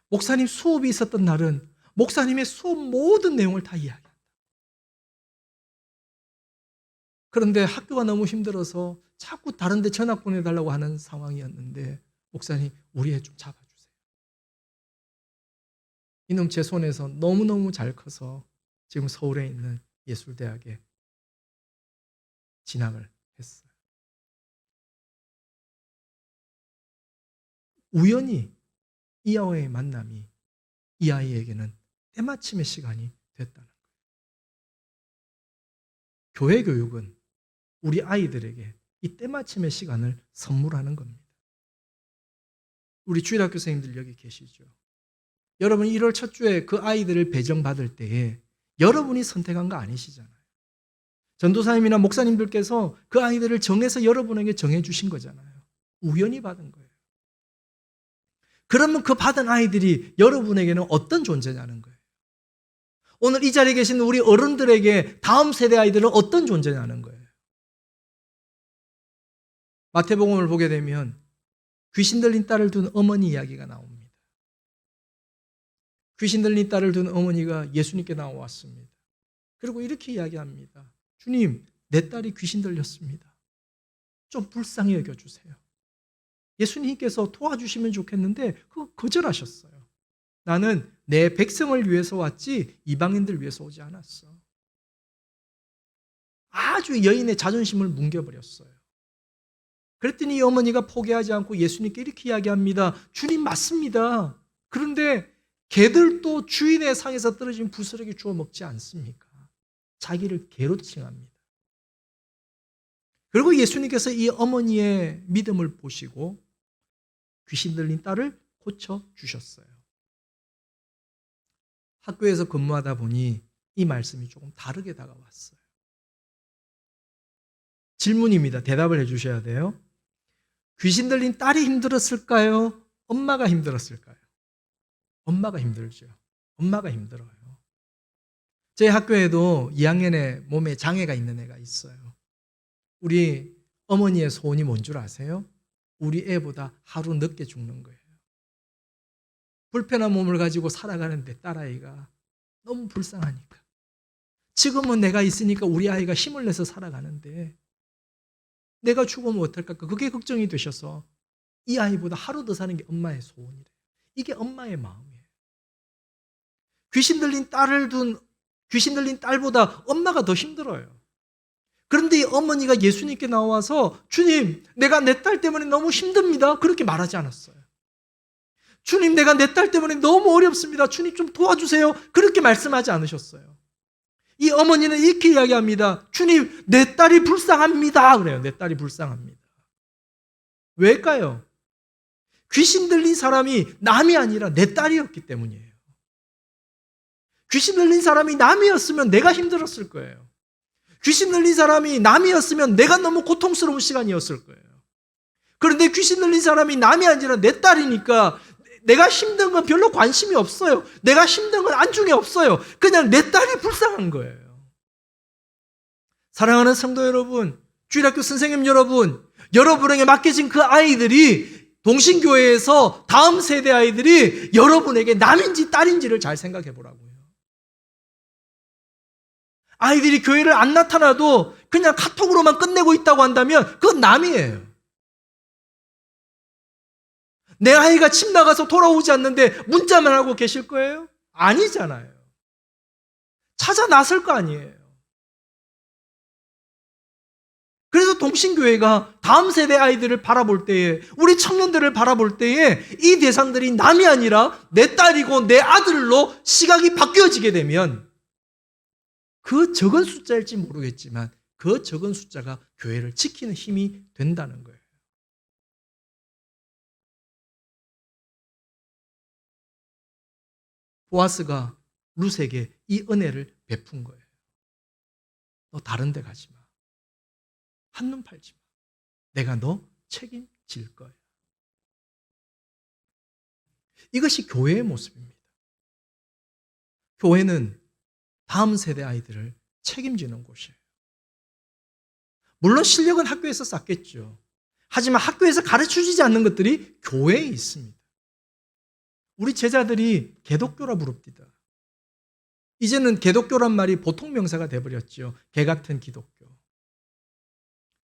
목사님 수업이 있었던 날은 목사님의 수업 모든 내용을 다 이야기한다. 그런데 학교가 너무 힘들어서 자꾸 다른 데 전학 보내달라고 하는 상황이었는데 목사님 우리 애 좀 잡아주세요. 이놈 제 손에서 너무너무 잘 커서 지금 서울에 있는 예술대학에 진학을 했어요. 우연히 이 아이의 만남이 이 아이에게는 때마침의 시간이 됐다는 거예요. 교회 교육은 우리 아이들에게 이 때마침의 시간을 선물하는 겁니다. 우리 주일학교 선생님들 여기 계시죠? 여러분 1월 첫 주에 그 아이들을 배정받을 때에 여러분이 선택한 거 아니시잖아요. 전도사님이나 목사님들께서 그 아이들을 정해서 여러분에게 정해주신 거잖아요. 우연히 받은 거예요. 그러면 그 받은 아이들이 여러분에게는 어떤 존재냐는 거예요. 오늘 이 자리에 계신 우리 어른들에게 다음 세대 아이들은 어떤 존재냐는 거예요. 마태복음을 보게 되면 귀신 들린 딸을 둔 어머니 이야기가 나옵니다. 귀신 들린 딸을 둔 어머니가 예수님께 나왔습니다. 그리고 이렇게 이야기합니다. 주님, 내 딸이 귀신 들렸습니다. 좀 불쌍히 여겨주세요. 예수님께서 도와주시면 좋겠는데 그거 거절하셨어요. 나는 내 백성을 위해서 왔지 이방인들 위해서 오지 않았어. 아주 여인의 자존심을 뭉개버렸어요. 그랬더니 이 어머니가 포기하지 않고 예수님께 이렇게 이야기합니다. 주님 맞습니다. 그런데 개들도 주인의 상에서 떨어진 부스러기 주워 먹지 않습니까? 자기를 개로 칭합니다. 그리고 예수님께서 이 어머니의 믿음을 보시고 귀신 들린 딸을 고쳐주셨어요. 학교에서 근무하다 보니 이 말씀이 조금 다르게 다가왔어요. 질문입니다. 대답을 해주셔야 돼요. 귀신 들린 딸이 힘들었을까요? 엄마가 힘들었을까요? 엄마가 힘들죠. 엄마가 힘들어요. 저희 학교에도 2학년에 몸에 장애가 있는 애가 있어요. 우리 어머니의 소원이 뭔 줄 아세요? 우리 애보다 하루 늦게 죽는 거예요. 불편한 몸을 가지고 살아가는데 딸아이가 너무 불쌍하니까. 지금은 내가 있으니까 우리 아이가 힘을 내서 살아가는데 내가 죽으면 어떨까? 그게 걱정이 되셔서 이 아이보다 하루 더 사는 게 엄마의 소원이래요. 이게 엄마의 마음이에요. 귀신 들린 딸보다 엄마가 더 힘들어요. 그런데 이 어머니가 예수님께 나와서 주님, 내가 내 딸 때문에 너무 힘듭니다. 그렇게 말하지 않았어요. 주님, 내가 내 딸 때문에 너무 어렵습니다. 주님 좀 도와주세요. 그렇게 말씀하지 않으셨어요. 이 어머니는 이렇게 이야기합니다. 주님, 내 딸이 불쌍합니다. 그래요. 내 딸이 불쌍합니다. 왜일까요? 귀신 들린 사람이 남이 아니라 내 딸이었기 때문이에요. 귀신 들린 사람이 남이었으면 내가 힘들었을 거예요. 귀신 들린 사람이 남이었으면 내가 너무 고통스러운 시간이었을 거예요. 그런데 귀신 들린 사람이 남이 아니라 내 딸이니까 내가 힘든 건 별로 관심이 없어요. 내가 힘든 건 안중에 없어요. 그냥 내 딸이 불쌍한 거예요. 사랑하는 성도 여러분, 주일학교 선생님 여러분, 여러분에게 맡겨진 그 아이들이 동신교회에서 다음 세대 아이들이 여러분에게 남인지 딸인지를 잘 생각해 보라고요. 아이들이 교회를 안 나타나도 그냥 카톡으로만 끝내고 있다고 한다면 그건 남이에요. 내 아이가 집 나가서 돌아오지 않는데 문자만 하고 계실 거예요? 아니잖아요. 찾아 나설 거 아니에요. 그래서 동신교회가 다음 세대 아이들을 바라볼 때에, 우리 청년들을 바라볼 때에 이 대상들이 남이 아니라 내 딸이고 내 아들로 시각이 바뀌어지게 되면 그 적은 숫자일지 모르겠지만 그 적은 숫자가 교회를 지키는 힘이 된다는 거예요. 보아스가 룻에게 이 은혜를 베푼 거예요. 너 다른 데 가지 마. 한눈 팔지 마. 내가 너 책임질 거야. 이것이 교회의 모습입니다. 교회는 다음 세대 아이들을 책임지는 곳이에요. 물론 실력은 학교에서 쌓겠죠. 하지만 학교에서 가르쳐주지 않는 것들이 교회에 있습니다. 우리 제자들이 개독교라 부릅니다. 이제는 개독교란 말이 보통 명사가 돼버렸죠. 개 같은 기독교.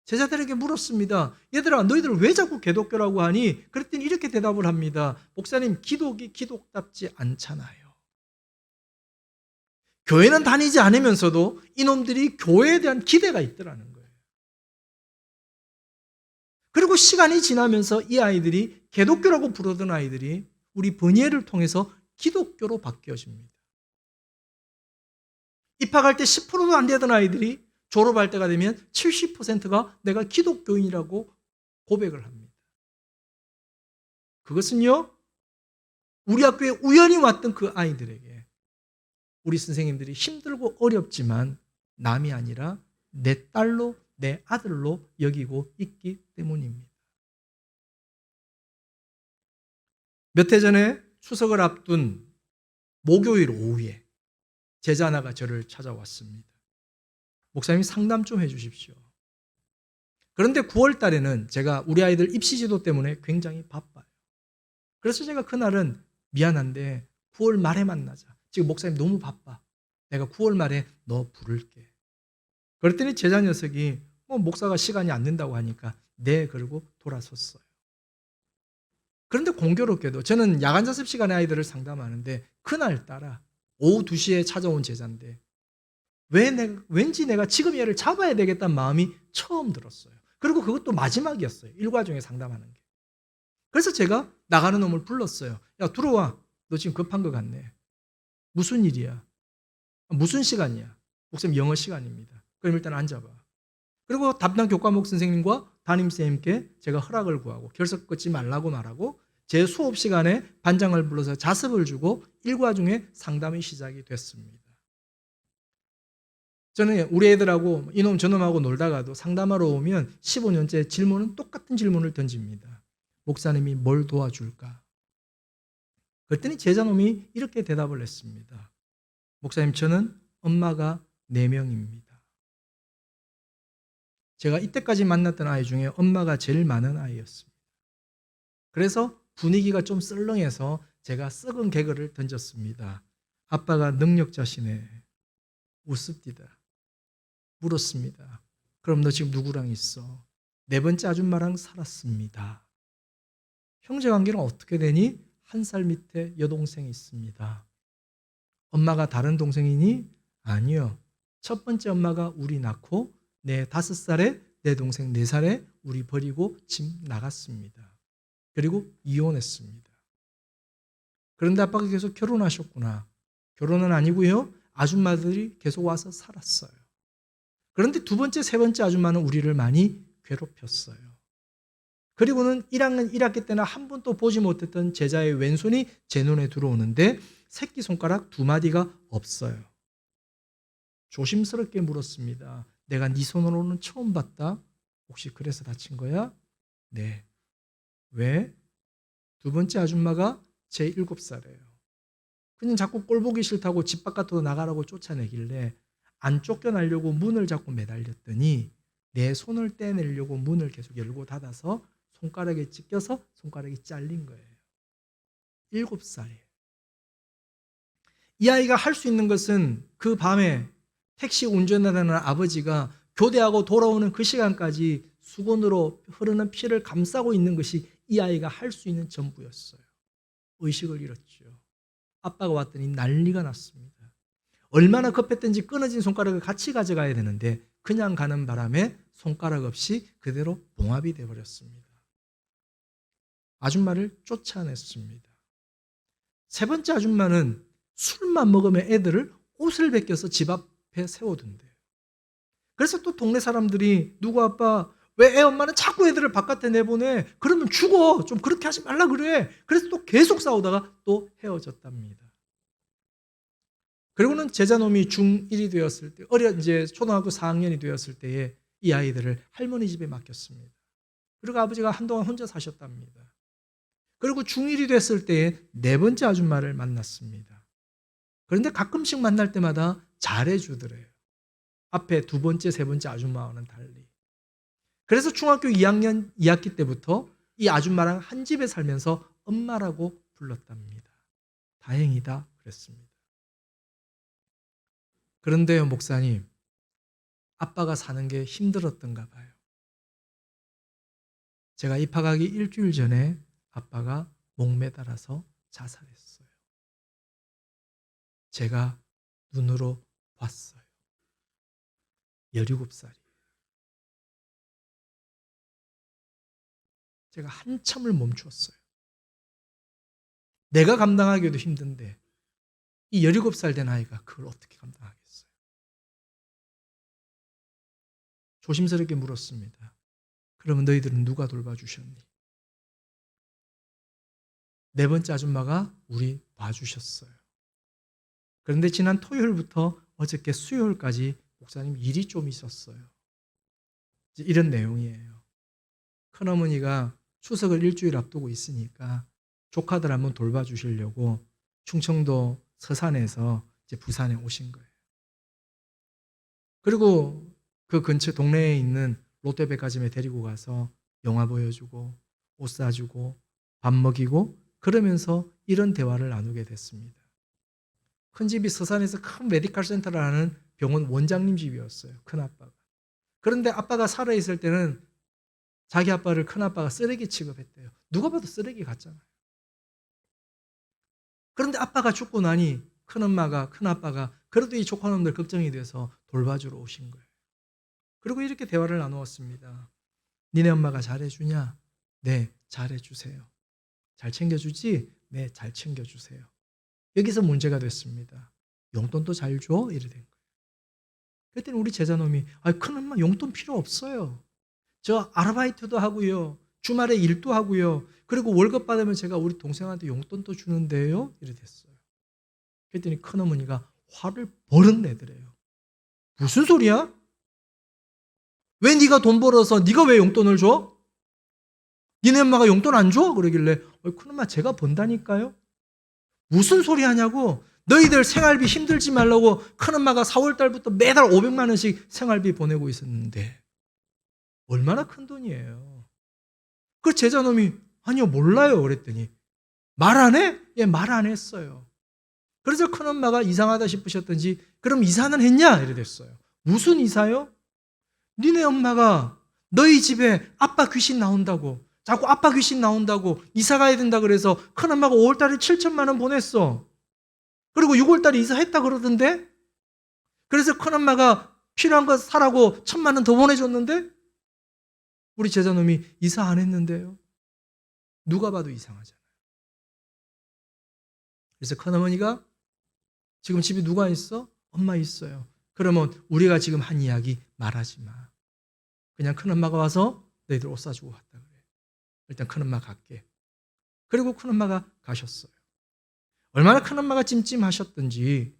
제자들에게 물었습니다. 얘들아, 너희들 왜 자꾸 개독교라고 하니? 그랬더니 이렇게 대답을 합니다. 목사님, 기독이 기독답지 않잖아요. 교회는 다니지 않으면서도 이놈들이 교회에 대한 기대가 있더라는 거예요. 그리고 시간이 지나면서 이 아이들이 개독교라고 부르던 아이들이 우리 번예를 통해서 기독교로 바뀌어집니다. 입학할 때 10%도 안 되던 아이들이 졸업할 때가 되면 70%가 내가 기독교인이라고 고백을 합니다. 그것은요, 우리 학교에 우연히 왔던 그 아이들에게 우리 선생님들이 힘들고 어렵지만 남이 아니라 내 딸로, 내 아들로 여기고 있기 때문입니다. 몇 해 전에 추석을 앞둔 목요일 오후에 제자 하나가 저를 찾아왔습니다. 목사님, 상담 좀 해주십시오. 그런데 9월 달에는 제가 우리 아이들 입시 지도 때문에 굉장히 바빠요. 그래서 제가 그날은 미안한데 9월 말에 만나자. 지금 목사님 너무 바빠. 내가 9월 말에 너 부를게. 그랬더니 제자 녀석이 목사가 시간이 안 된다고 하니까 네, 그러고 돌아섰어요. 그런데 공교롭게도 저는 야간 자습 시간에 아이들을 상담하는데 그날따라 오후 2시에 찾아온 제자인데 왠지 내가 지금 얘를 잡아야 되겠다는 마음이 처음 들었어요. 그리고 그것도 마지막이었어요. 일과중에 상담하는 게. 그래서 제가 나가는 놈을 불렀어요. 야, 들어와. 너 지금 급한 것 같네. 무슨 일이야? 무슨 시간이야? 목사님, 영어 시간입니다. 그럼 일단 앉아봐. 그리고 담당 교과목 선생님과 담임쌤께 제가 허락을 구하고 결석 긋지 말라고 말하고 제 수업 시간에 반장을 불러서 자습을 주고 일과중에 상담이 시작이 됐습니다. 저는 우리 애들하고 이놈 저놈하고 놀다가도 상담하러 오면 15년째 질문은 똑같은 질문을 던집니다. 목사님이 뭘 도와줄까? 그랬더니 제자놈이 이렇게 대답을 했습니다. 목사님, 저는 엄마가 4명입니다. 제가 이때까지 만났던 아이 중에 엄마가 제일 많은 아이였습니다. 그래서 분위기가 좀 썰렁해서 제가 썩은 개그를 던졌습니다. 아빠가 능력자시네. 웃습니다. 물었습니다. 그럼 너 지금 누구랑 있어? 4번째 아줌마랑 살았습니다. 형제관계는 어떻게 되니? 1살 밑에 여동생이 있습니다. 엄마가 다른 동생이니? 아니요. 첫 번째 엄마가 우리 낳고 내 5살에 내 동생 4살에 우리 버리고 집 나갔습니다. 그리고 이혼했습니다. 그런데 아빠가 계속 결혼하셨구나. 결혼은 아니고요. 아줌마들이 계속 와서 살았어요. 그런데 2번째, 3번째 아줌마는 우리를 많이 괴롭혔어요. 그리고는 1학년 1학기 때는 한 번도 보지 못했던 제자의 왼손이 제 눈에 들어오는데 새끼손가락 2마디가 없어요. 조심스럽게 물었습니다. 내가 네 손으로는 처음 봤다. 혹시 그래서 다친 거야? 네. 왜? 2번째 아줌마가 제 7살이에요. 그냥 자꾸 꼴 보기 싫다고 집 바깥으로 나가라고 쫓아내길래 안 쫓겨나려고 문을 자꾸 매달렸더니 내 손을 떼내려고 문을 계속 열고 닫아서 손가락에 찢겨서 손가락이 잘린 거예요. 7살이에요. 이 아이가 할 수 있는 것은 그 밤에 택시 운전하는 아버지가 교대하고 돌아오는 그 시간까지 수건으로 흐르는 피를 감싸고 있는 것이 이 아이가 할 수 있는 전부였어요. 의식을 잃었죠. 아빠가 왔더니 난리가 났습니다. 얼마나 급했든지 끊어진 손가락을 같이 가져가야 되는데 그냥 가는 바람에 손가락 없이 그대로 봉합이 되어버렸습니다. 아줌마를 쫓아냈습니다. 3번째 아줌마는 술만 먹으면 애들을 옷을 벗겨서 집 앞에 세워둔대요. 그래서 또 동네 사람들이 누구 아빠 왜 애 엄마는 자꾸 애들을 바깥에 내보내? 그러면 죽어. 좀 그렇게 하지 말라 그래. 그래서 또 계속 싸우다가 또 헤어졌답니다. 그리고는 제자놈이 중1이 되었을 때, 이제 초등학교 4학년이 되었을 때에 이 아이들을 할머니 집에 맡겼습니다. 그리고 아버지가 한동안 혼자 사셨답니다. 그리고 중1이 됐을 때에 4번째 아줌마를 만났습니다. 그런데 가끔씩 만날 때마다 잘해주더래요. 앞에 두 번째, 세 번째 아줌마와는 달리. 그래서 중학교 2학년 2학기 때부터 이 아줌마랑 한 집에 살면서 엄마라고 불렀답니다. 다행이다 그랬습니다. 그런데요, 목사님, 아빠가 사는 게 힘들었던가 봐요. 제가 입학하기 일주일 전에 아빠가 목매달아서 자살했어요. 제가 눈으로 봤어요. 17살이. 제가 한참을 멈추었어요. 내가 감당하기도 힘든데 이 17살 된 아이가 그걸 어떻게 감당하겠어요? 조심스럽게 물었습니다. 그러면 너희들은 누가 돌봐주셨니? 네 번째 아줌마가 우리 봐주셨어요. 그런데 지난 토요일부터 어저께 수요일까지 목사님 일이 좀 있었어요. 이런 내용이에요. 큰어머니가 추석을 일주일 앞두고 있으니까 조카들 한번 돌봐주시려고 충청도 서산에서 이제 부산에 오신 거예요. 그리고 그 근처 동네에 있는 롯데백화점에 데리고 가서 영화 보여주고 옷 사주고 밥 먹이고 그러면서 이런 대화를 나누게 됐습니다. 큰 집이 서산에서 큰 메디컬 센터라는 병원 원장님 집이었어요. 큰아빠가. 그런데 아빠가 살아있을 때는 자기 아빠를 큰아빠가 쓰레기 취급했대요. 누가 봐도 쓰레기 같잖아요. 그런데 아빠가 죽고 나니 큰엄마가 큰아빠가 그래도 이 조카놈들 걱정이 돼서 돌봐주러 오신 거예요. 그리고 이렇게 대화를 나누었습니다. 니네 엄마가 잘해주냐? 네, 잘해주세요. 잘 챙겨주지? 네, 잘 챙겨주세요. 여기서 문제가 됐습니다. 용돈도 잘 줘? 이래 된 거예요. 그랬더니 우리 제자놈이 큰엄마 용돈 필요 없어요. 저 아르바이트도 하고요. 주말에 일도 하고요. 그리고 월급 받으면 제가 우리 동생한테 용돈도 주는데요. 이래 됐어요. 그랬더니 큰어머니가 화를 버럭 내더래요. 무슨 소리야? 왜 네가 돈 벌어서 네가 왜 용돈을 줘? 니네 엄마가 용돈 안 줘? 그러길래 큰엄마 제가 번다니까요. 무슨 소리 하냐고. 너희들 생활비 힘들지 말라고 큰엄마가 4월 달부터 매달 500만 원씩 생활비 보내고 있었는데 얼마나 큰 돈이에요. 그 제자놈이 아니요 몰라요 그랬더니 말 안 해? 예, 말 안 했어요. 그래서 큰엄마가 이상하다 싶으셨던지 그럼 이사는 했냐? 이래 됐어요. 무슨 이사요? 니네 엄마가 너희 집에 아빠 귀신 나온다고 자꾸 아빠 귀신 나온다고 이사 가야 된다 그래서 큰엄마가 5월달에 7천만 원 보냈어. 그리고 6월달에 이사했다 그러던데? 그래서 큰엄마가 필요한 거 사라고 1,000만 원 더 보내줬는데? 우리 제자놈이 이사 안 했는데요. 누가 봐도 이상하잖아요. 그래서 큰어머니가 지금 집에 누가 있어? 엄마 있어요. 그러면 우리가 지금 한 이야기 말하지 마. 그냥 큰엄마가 와서 너희들 옷 사주고 갔다 그래. 일단 큰엄마 갈게. 그리고 큰엄마가 가셨어요. 얼마나 큰엄마가 찜찜하셨던지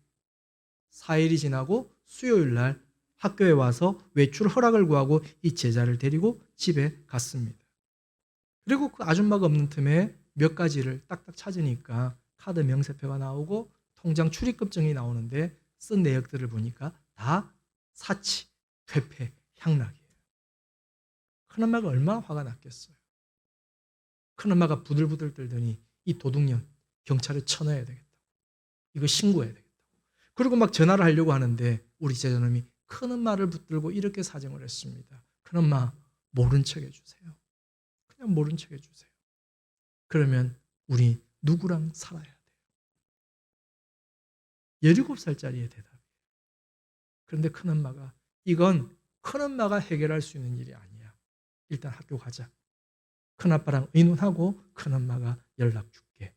4일이 지나고 수요일 날 학교에 와서 외출 허락을 구하고 이 제자를 데리고 집에 갔습니다. 그리고 그 아줌마가 없는 틈에 몇 가지를 딱딱 찾으니까 카드 명세표가 나오고 통장 출입금증이 나오는데 쓴 내역들을 보니까 다 사치, 퇴폐, 향락이에요. 큰엄마가 얼마나 화가 났겠어요. 큰엄마가 부들부들 떨더니 이 도둑년 경찰에 쳐넣어야 되겠다. 이거 신고해야 되겠다. 그리고 막 전화를 하려고 하는데 우리 제자놈이 큰엄마를 붙들고 이렇게 사정을 했습니다. 큰엄마 모른 척 해주세요. 그냥 모른 척 해주세요. 그러면 우리 누구랑 살아야 돼요? 17살짜리의 대답이에요. 그런데 큰엄마가 이건 큰엄마가 해결할 수 있는 일이 아니야. 일단 학교 가자. 큰아빠랑 의논하고 큰엄마가 연락 줄게.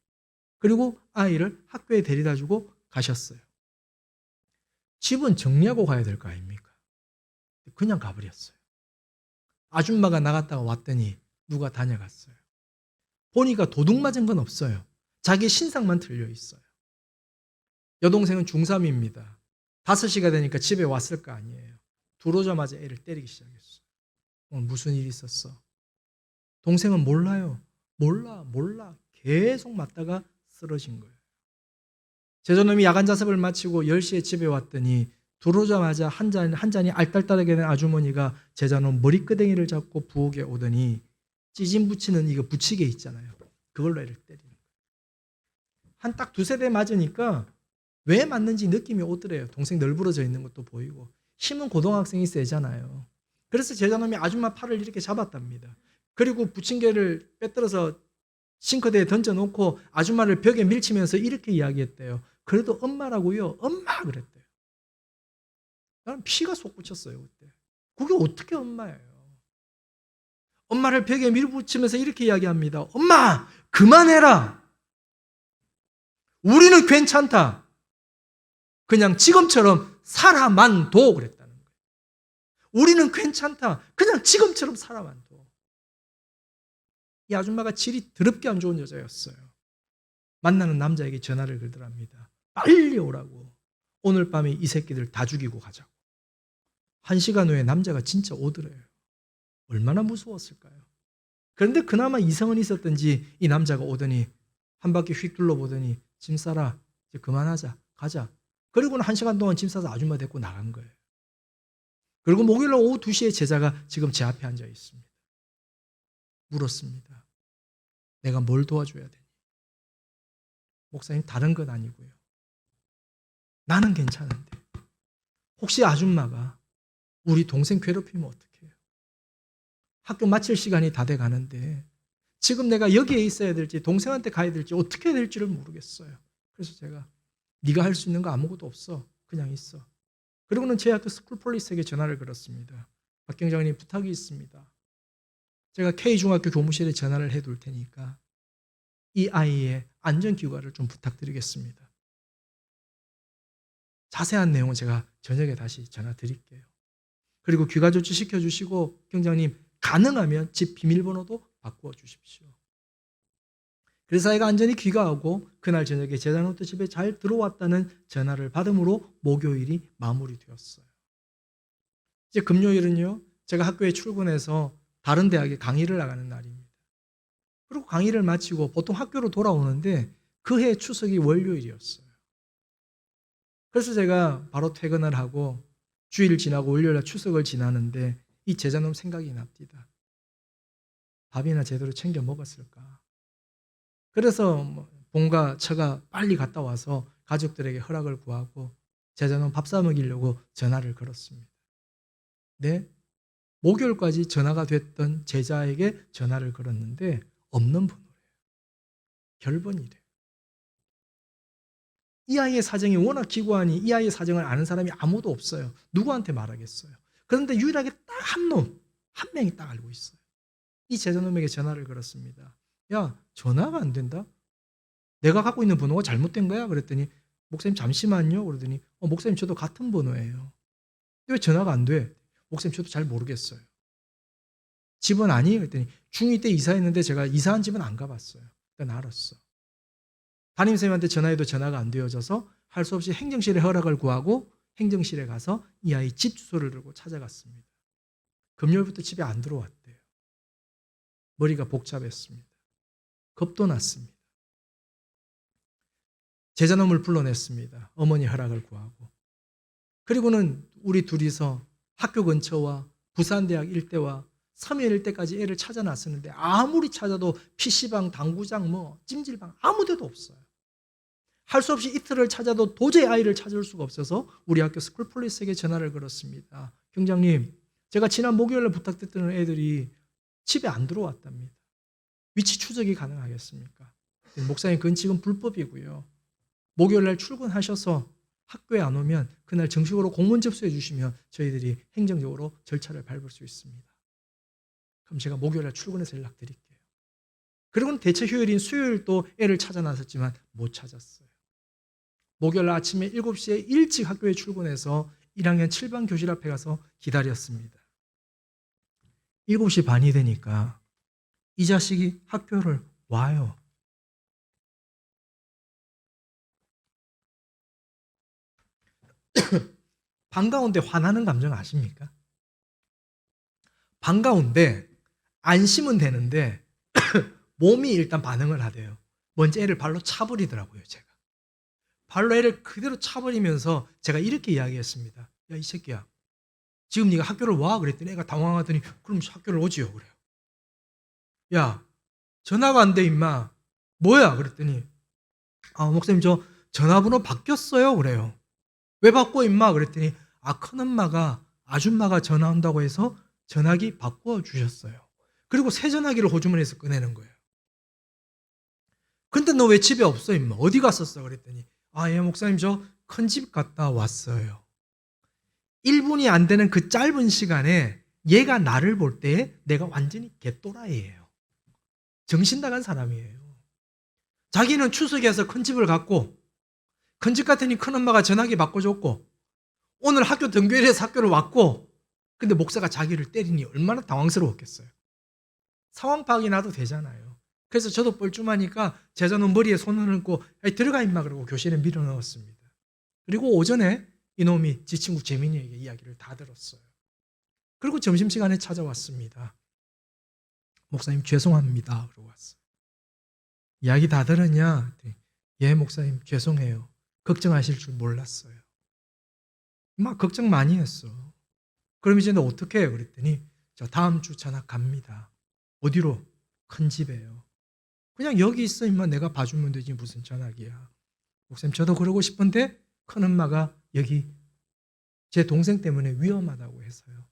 그리고 아이를 학교에 데려다 주고 가셨어요. 집은 정리하고 가야 될 거 아닙니까? 그냥 가버렸어요. 아줌마가 나갔다가 왔더니 누가 다녀갔어요. 보니까 도둑 맞은 건 없어요. 자기 신상만 틀려 있어요. 여동생은 중3입니다. 5시가 되니까 집에 왔을 거 아니에요. 들어오자마자 애를 때리기 시작했어요. 오늘 무슨 일이 있었어? 동생은 몰라요. 몰라. 계속 맞다가 쓰러진 거예요. 제자놈이 야간 자습을 마치고 10시에 집에 왔더니 들어오자마자 한 잔이 알딸딸하게 된 아주머니가 제자놈 머리끄댕이를 잡고 부엌에 오더니 찌짐 붙이는 이거 붙이개 있잖아요. 그걸로 애를 때리는 거예요. 한 딱 두세 대 맞으니까 왜 맞는지 느낌이 오더래요. 동생 널브러져 있는 것도 보이고. 힘은 고등학생이 세잖아요. 그래서 제자놈이 아줌마 팔을 이렇게 잡았답니다. 그리고 부침개를 빼들어서 싱크대에 던져놓고 아줌마를 벽에 밀치면서 이렇게 이야기했대요. 그래도 엄마라고요. 엄마 그랬대요. 나는 피가 솟구쳤어요. 그때. 그게 어떻게 엄마예요? 엄마를 벽에 밀붙이면서 이렇게 이야기합니다. 엄마 그만해라. 우리는 괜찮다. 그냥 지금처럼 살아만 둬 그랬다는 거예요. 우리는 괜찮다. 그냥 지금처럼 살아만 둬. 이 아줌마가 질이 더럽게 안 좋은 여자였어요. 만나는 남자에게 전화를 걸더랍니다. 빨리 오라고. 오늘 밤에 이 새끼들 다 죽이고 가자고. 1시간 후에 남자가 진짜 오더래요. 얼마나 무서웠을까요? 그런데 그나마 이성은 있었던지 이 남자가 오더니 한 바퀴 휙 둘러보더니 짐 싸라. 이제 그만하자. 가자. 그리고는 1시간 동안 짐 싸서 아줌마 데리고 나간 거예요. 그리고 목요일 날 오후 2시에 제자가 지금 제 앞에 앉아 있습니다. 물었습니다. 내가 뭘 도와줘야 되니? 목사님 다른 건 아니고요. 나는 괜찮은데 혹시 아줌마가 우리 동생 괴롭히면 어떡해요? 학교 마칠 시간이 다 돼 가는데 지금 내가 여기에 있어야 될지 동생한테 가야 될지 어떻게 해야 될지를 모르겠어요. 그래서 제가 네가 할 수 있는 거 아무것도 없어. 그냥 있어. 그리고는 제 학교 스쿨폴리스에게 전화를 걸었습니다. 박 경장님 부탁이 있습니다. 제가 K중학교 교무실에 전화를 해둘 테니까 이 아이의 안전규가를 좀 부탁드리겠습니다. 자세한 내용은 제가 저녁에 다시 전화 드릴게요. 그리고 귀가 조치 시켜주시고 경장님 가능하면 집 비밀번호도 바꾸어 주십시오. 그래서 아이가 안전히 귀가하고 그날 저녁에 제자노트 집에 잘 들어왔다는 전화를 받음으로 목요일이 마무리되었어요. 이제 금요일은요, 제가 학교에 출근해서 다른 대학에 강의를 나가는 날입니다. 그리고 강의를 마치고 보통 학교로 돌아오는데 그 해 추석이 월요일이었어요. 그래서 제가 바로 퇴근을 하고 주일 지나고 월요일날 추석을 지나는데 이 제자놈 생각이 납니다. 밥이나 제대로 챙겨 먹었을까? 그래서 본가 처가 빨리 갔다 와서 가족들에게 허락을 구하고 제자놈 밥 사 먹이려고 전화를 걸었습니다. 네, 목요일까지 전화가 됐던 제자에게 전화를 걸었는데 없는 번호래요. 결번이래요. 이 아이의 사정이 워낙 기구하니 이 아이의 사정을 아는 사람이 아무도 없어요. 누구한테 말하겠어요. 그런데 유일하게 딱 한 놈, 한 명이 딱 알고 있어요. 이 제자놈에게 전화를 걸었습니다. 야, 전화가 안 된다? 내가 갖고 있는 번호가 잘못된 거야? 그랬더니 목사님 잠시만요. 그러더니 목사님 저도 같은 번호예요. 왜 전화가 안 돼? 목사님 저도 잘 모르겠어요. 집은 아니에요? 그랬더니 중2 때 이사했는데 제가 이사한 집은 안 가봤어요. 그러니까 알았어. 담임선생님한테 전화해도 전화가 안 되어져서 할 수 없이 행정실에 허락을 구하고 행정실에 가서 이 아이 집 주소를 들고 찾아갔습니다. 금요일부터 집에 안 들어왔대요. 머리가 복잡했습니다. 겁도 났습니다. 제자놈을 불러냈습니다. 어머니 허락을 구하고. 그리고는 우리 둘이서 학교 근처와 부산대학 일대와 서면 일대까지 애를 찾아 놨었는데 아무리 찾아도 PC방, 당구장, 찜질방 아무 데도 없어요. 할 수 없이 이틀을 찾아도 도저히 아이를 찾을 수가 없어서 우리 학교 스쿨폴리스에게 전화를 걸었습니다. 경장님, 제가 지난 목요일에 부탁드렸던 애들이 집에 안 들어왔답니다. 위치 추적이 가능하겠습니까? 목사님, 그건 지금 불법이고요. 목요일날 출근하셔서 학교에 안 오면 그날 정식으로 공문 접수해 주시면 저희들이 행정적으로 절차를 밟을 수 있습니다. 그럼 제가 목요일날 출근해서 연락드릴게요. 그리고는 대체 휴일인 수요일도 애를 찾아 나섰지만 못 찾았어요. 목요일 아침에 7시에 일찍 학교에 출근해서 1학년 7반 교실 앞에 가서 기다렸습니다. 7시 반이 되니까 이 자식이 학교를 와요. 반가운데 화나는 감정 아십니까? 반가운데 안심은 되는데 몸이 일단 반응을 하대요. 먼저 애를 발로 차버리더라고요, 제가. 발로 애를 그대로 차버리면서 제가 이렇게 이야기했습니다. 야, 이 새끼야. 지금 네가 학교를 와? 그랬더니 애가 당황하더니 그럼 학교를 오지요. 그래요. 야, 전화가 안 돼, 임마. 뭐야? 그랬더니 목사님 저 전화번호 바뀌었어요. 그래요. 왜 바꿔, 임마? 그랬더니 큰엄마가 아줌마가 전화 온다고 해서 전화기 바꿔 주셨어요. 그리고 새 전화기를 호주머니에서 꺼내는 거예요. 근데 너 왜 집에 없어, 임마? 어디 갔었어? 그랬더니 예, 목사님 저 큰 집 갔다 왔어요. 1분이 안 되는 그 짧은 시간에 얘가 나를 볼 때 내가 완전히 개또라이예요. 정신 나간 사람이에요. 자기는 추석에서 큰 집을 갖고 큰 집 같으니 큰엄마가 전화기 바꿔줬고 오늘 학교 등교일에서 학교를 왔고 근데 목사가 자기를 때리니 얼마나 당황스러웠겠어요. 상황 파악이 나도 되잖아요. 그래서 저도 뻘쭘하니까 제자는 머리에 손을 얹고 들어가 임마 그러고 교실에 밀어 넣었습니다. 그리고 오전에 이놈이 지 친구 재민이에게 이야기를 다 들었어요. 그리고 점심시간에 찾아왔습니다. 목사님 죄송합니다. 그러고 왔어요. 이야기 다 들었냐? 예, 목사님 죄송해요. 걱정하실 줄 몰랐어요. 막 걱정 많이 했어. 그럼 이제 너 어떻게 해요? 그랬더니 저 다음 주 전학 갑니다. 어디로? 큰 집에요. 그냥 여기 있어 임마 내가 봐주면 되지 무슨 전학이야. 목사님 저도 그러고 싶은데 큰엄마가 여기 제 동생 때문에 위험하다고 해서요.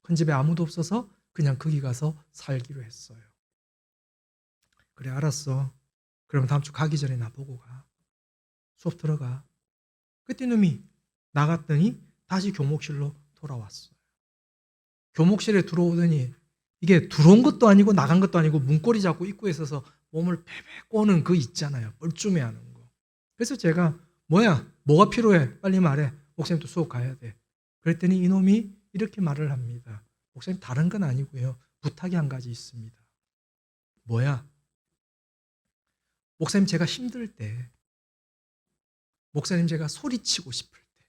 큰 집에 아무도 없어서 그냥 거기 가서 살기로 했어요. 그래 알았어. 그럼 다음 주 가기 전에 나 보고 가. 수업 들어가. 그때 놈이 나갔더니 다시 교목실로 돌아왔어요. 교목실에 들어오더니 이게 들어온 것도 아니고 나간 것도 아니고 문고리 잡고 입구에 서서 몸을 패패 꼬는 그 있잖아요. 뻘쭘해하는 거. 그래서 제가 뭐가 필요해? 빨리 말해. 목사님 또 수업 가야 돼. 그랬더니 이놈이 이렇게 말을 합니다. 목사님 다른 건 아니고요. 부탁이 한 가지 있습니다. 뭐야? 목사님 제가 힘들 때 목사님 제가 소리치고 싶을 때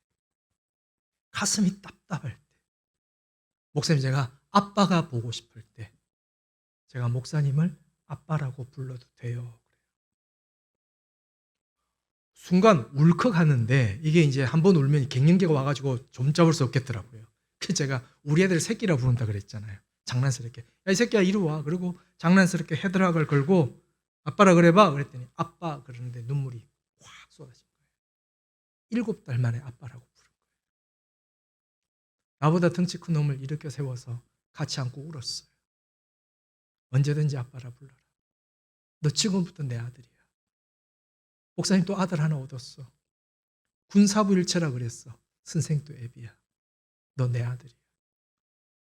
가슴이 답답할 때 목사님 제가 아빠가 보고 싶을 때 제가 목사님을 아빠라고 불러도 돼요. 순간 울컥하는데 이게 이제 한번 울면 갱년기가 와가지고 좀 잡을 수 없겠더라고요. 그래서 제가 우리 애들 새끼라 부른다 그랬잖아요. 장난스럽게 야 이 새끼야 이리 와. 그리고 장난스럽게 헤드락을 걸고 아빠라 그래봐. 그랬더니 아빠 그러는데 눈물이 확 쏟아진 거예요. 7달 만에 아빠라고 부른 거예요. 나보다 덩치 큰 놈을 일으켜 세워서 같이 안고 울었어요. 언제든지 아빠라 불러라. 너 지금부터 내 아들이야. 목사님 또 아들 하나 얻었어. 군사부 일체라 그랬어. 선생 또 애비야. 너 내 아들이야.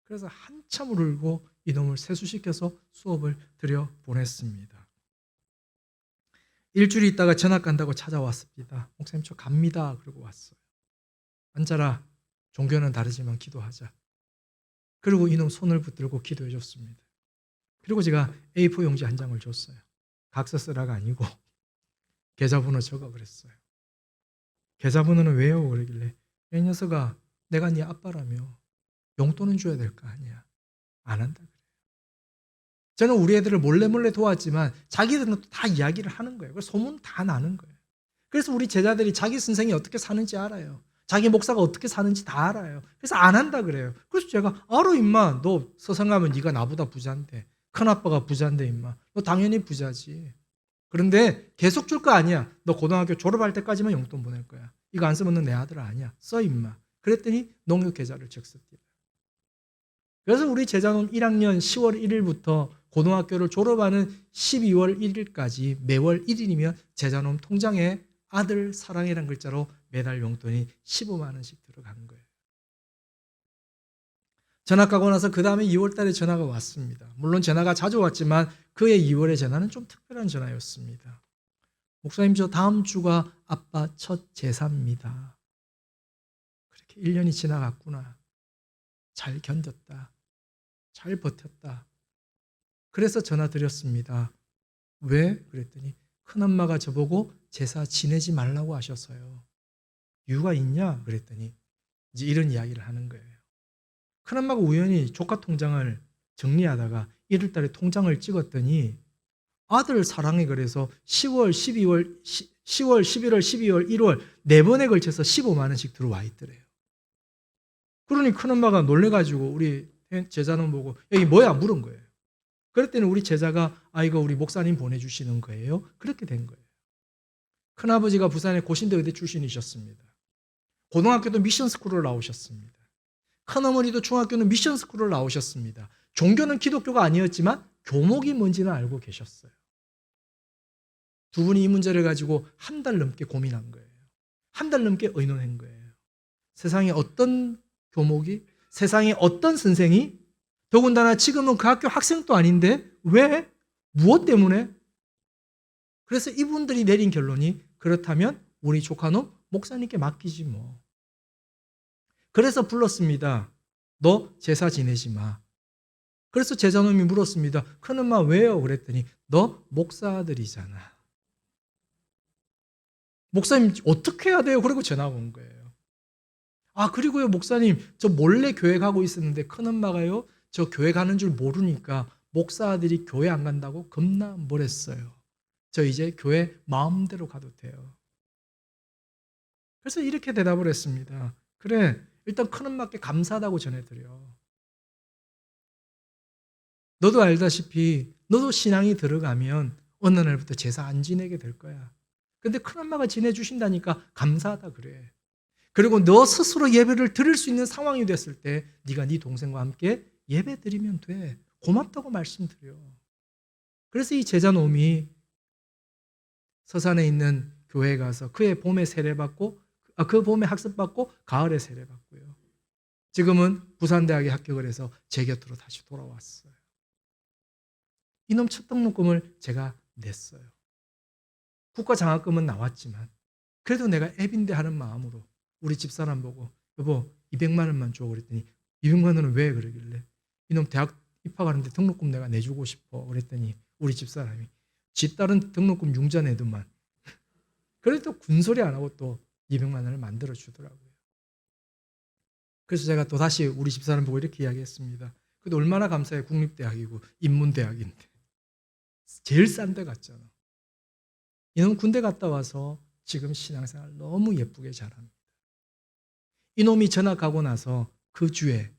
그래서 한참을 울고 이놈을 세수시켜서 수업을 들여보냈습니다. 일주일 있다가 전학 간다고 찾아왔습니다. 목사님 저 갑니다. 그러고 왔어요. 앉아라. 종교는 다르지만 기도하자. 그리고 이놈 손을 붙들고 기도해 줬습니다. 그리고 제가 A4 용지 한 장을 줬어요. 각서 쓰라가 아니고 계좌번호 적어 그랬어요. 계좌번호는 왜요? 그러길래 이 녀석아 내가 네 아빠라며 용돈은 줘야 될 거 아니야. 안 한다 그래요. 저는 우리 애들을 몰래 도왔지만 자기들은 또 다 이야기를 하는 거예요. 그래서 소문 다 나는 거예요. 그래서 우리 제자들이 자기 선생이 어떻게 사는지 알아요. 자기 목사가 어떻게 사는지 다 알아요. 그래서 안 한다 그래요. 그래서 제가 알아 임마. 너 서성 가면 네가 나보다 부자인데 큰아빠가 부자인데 임마. 너 당연히 부자지. 그런데 계속 줄 거 아니야. 너 고등학교 졸업할 때까지만 용돈 보낼 거야. 이거 안 쓰면 너 내 아들 아니야. 써 임마. 그랬더니 농협 계좌를 적습니다. 그래서 우리 제자놈 1학년 10월 1일부터 고등학교를 졸업하는 12월 1일까지 매월 1일이면 제자놈 통장에 아들 사랑이라는 글자로 매달 용돈이 15만 원씩 들어가는 거예요. 전학 가고 나서 그 다음에 2월 달에 전화가 왔습니다. 물론 전화가 자주 왔지만 그의 2월의 전화는 좀 특별한 전화였습니다. 목사님 저 다음 주가 아빠 첫 제사입니다. 그렇게 1년이 지나갔구나. 잘 견뎠다. 잘 버텼다. 그래서 전화 드렸습니다. 왜? 그랬더니 큰엄마가 저보고 제사 지내지 말라고 하셔서요. 이유가 있냐? 그랬더니 이제 이런 이야기를 하는 거예요. 큰엄마가 우연히 조카 통장을 정리하다가 1월 달에 통장을 찍었더니 아들 사랑해 그래서 10월, 12월, 10월, 11월, 12월, 1월 4번에 걸쳐서 15만 원씩 들어와 있더래요. 그러니 큰엄마가 놀래가지고 우리 제자놈 보고 여기 뭐야 물은 거예요. 그랬더니 우리 제자가 이거 우리 목사님 보내주시는 거예요. 그렇게 된 거예요. 큰아버지가 부산의 고신대 의대 출신이셨습니다. 고등학교도 미션스쿨을 나오셨습니다. 큰어머니도 중학교는 미션스쿨을 나오셨습니다. 종교는 기독교가 아니었지만 교목이 뭔지는 알고 계셨어요. 두 분이 이 문제를 가지고 한 달 넘게 고민한 거예요. 한 달 넘게 의논한 거예요. 세상에 어떤 교목이, 세상에 어떤 선생이, 더군다나 지금은 그 학교 학생도 아닌데 왜? 무엇 때문에? 그래서 이분들이 내린 결론이 그렇다면 우리 조카놈 목사님께 맡기지 뭐. 그래서 불렀습니다. 너 제사 지내지 마. 그래서 제자놈이 물었습니다. 큰엄마 왜요? 그랬더니 너 목사 아들이잖아. 목사님 어떻게 해야 돼요? 그리고 전화가 온 거예요. 그리고요 목사님 저 몰래 교회 가고 있었는데 큰엄마가요 저 교회 가는 줄 모르니까 목사 아들이 교회 안 간다고 겁나 뭐랬어요. 저 이제 교회 마음대로 가도 돼요. 그래서 이렇게 대답을 했습니다. 그래 일단 큰엄마께 감사하다고 전해드려. 너도 알다시피 너도 신앙이 들어가면 어느 날부터 제사 안 지내게 될 거야. 근데 큰엄마가 지내주신다니까 감사하다 그래. 그리고 너 스스로 예배를 드릴 수 있는 상황이 됐을 때 네가 네 동생과 함께 예배 드리면 돼. 고맙다고 말씀드려. 그래서 이 제자놈이 서산에 있는 교회에 가서 그해 봄에 세례받고 그 봄에 학습받고 가을에 세례받고요. 지금은 부산대학에 합격을 해서 제 곁으로 다시 돌아왔어요. 이놈 첫 등록금을 제가 냈어요. 국가장학금은 나왔지만 그래도 내가 애빈대 하는 마음으로 우리 집사람 보고 여보 200만 원만 줘 그랬더니 200만 원은 왜 그러길래 이놈 대학 입학하는데 등록금 내가 내주고 싶어 그랬더니 우리 집사람이 지 딸은 등록금 융자 내더만 그래도 군소리 안 하고 또 200만 원을 만들어 주더라고요. 그래서 제가 또 다시 우리 집사람 보고 이렇게 이야기했습니다. 그래도 얼마나 감사해. 국립대학이고 인문대학인데 제일 싼 데 갔잖아. 이놈 군대 갔다 와서 지금 신앙생활 너무 예쁘게 잘합니다. 이놈이 전학 가고 나서 그 주에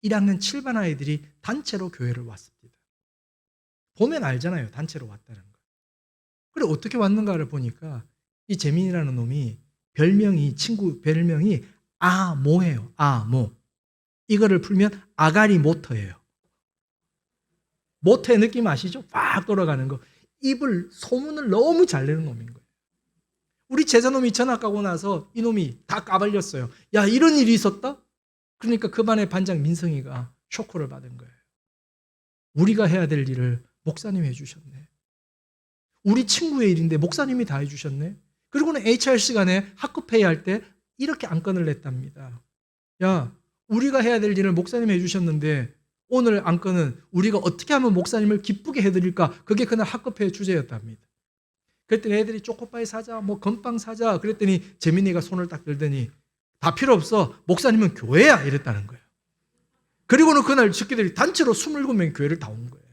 1학년 7반 아이들이 단체로 교회를 왔습니다. 보면 알잖아요. 단체로 왔다는 거. 그래 어떻게 왔는가를 보니까 이 재민이라는 놈이 친구 별명이 아모예요. 아모. 이거를 풀면 아가리 모터예요. 모터의 느낌 아시죠? 팍 돌아가는 거. 입을 소문을 너무 잘 내는 놈인 거예요. 우리 제자놈이 전학 가고 나서 이놈이 다 까발렸어요. 야 이런 일이 있었다? 그러니까 그 반의 반장 민성이가 쇼크를 받은 거예요. 우리가 해야 될 일을 목사님이 해주셨네. 우리 친구의 일인데 목사님이 다 해주셨네. 그리고는 HR 시간에 학급회의 할 때 이렇게 안건을 냈답니다. 야 우리가 해야 될 일을 목사님이 해주셨는데 오늘 안건은 우리가 어떻게 하면 목사님을 기쁘게 해드릴까? 그게 그날 학급회의 주제였답니다. 그랬더니 애들이 초코파이 사자, 건빵 사자. 그랬더니 재민이가 손을 딱 들더니 다 필요 없어. 목사님은 교회야. 이랬다는 거예요. 그리고는 그날 새끼들이 단체로 27명이 교회를 다 온 거예요.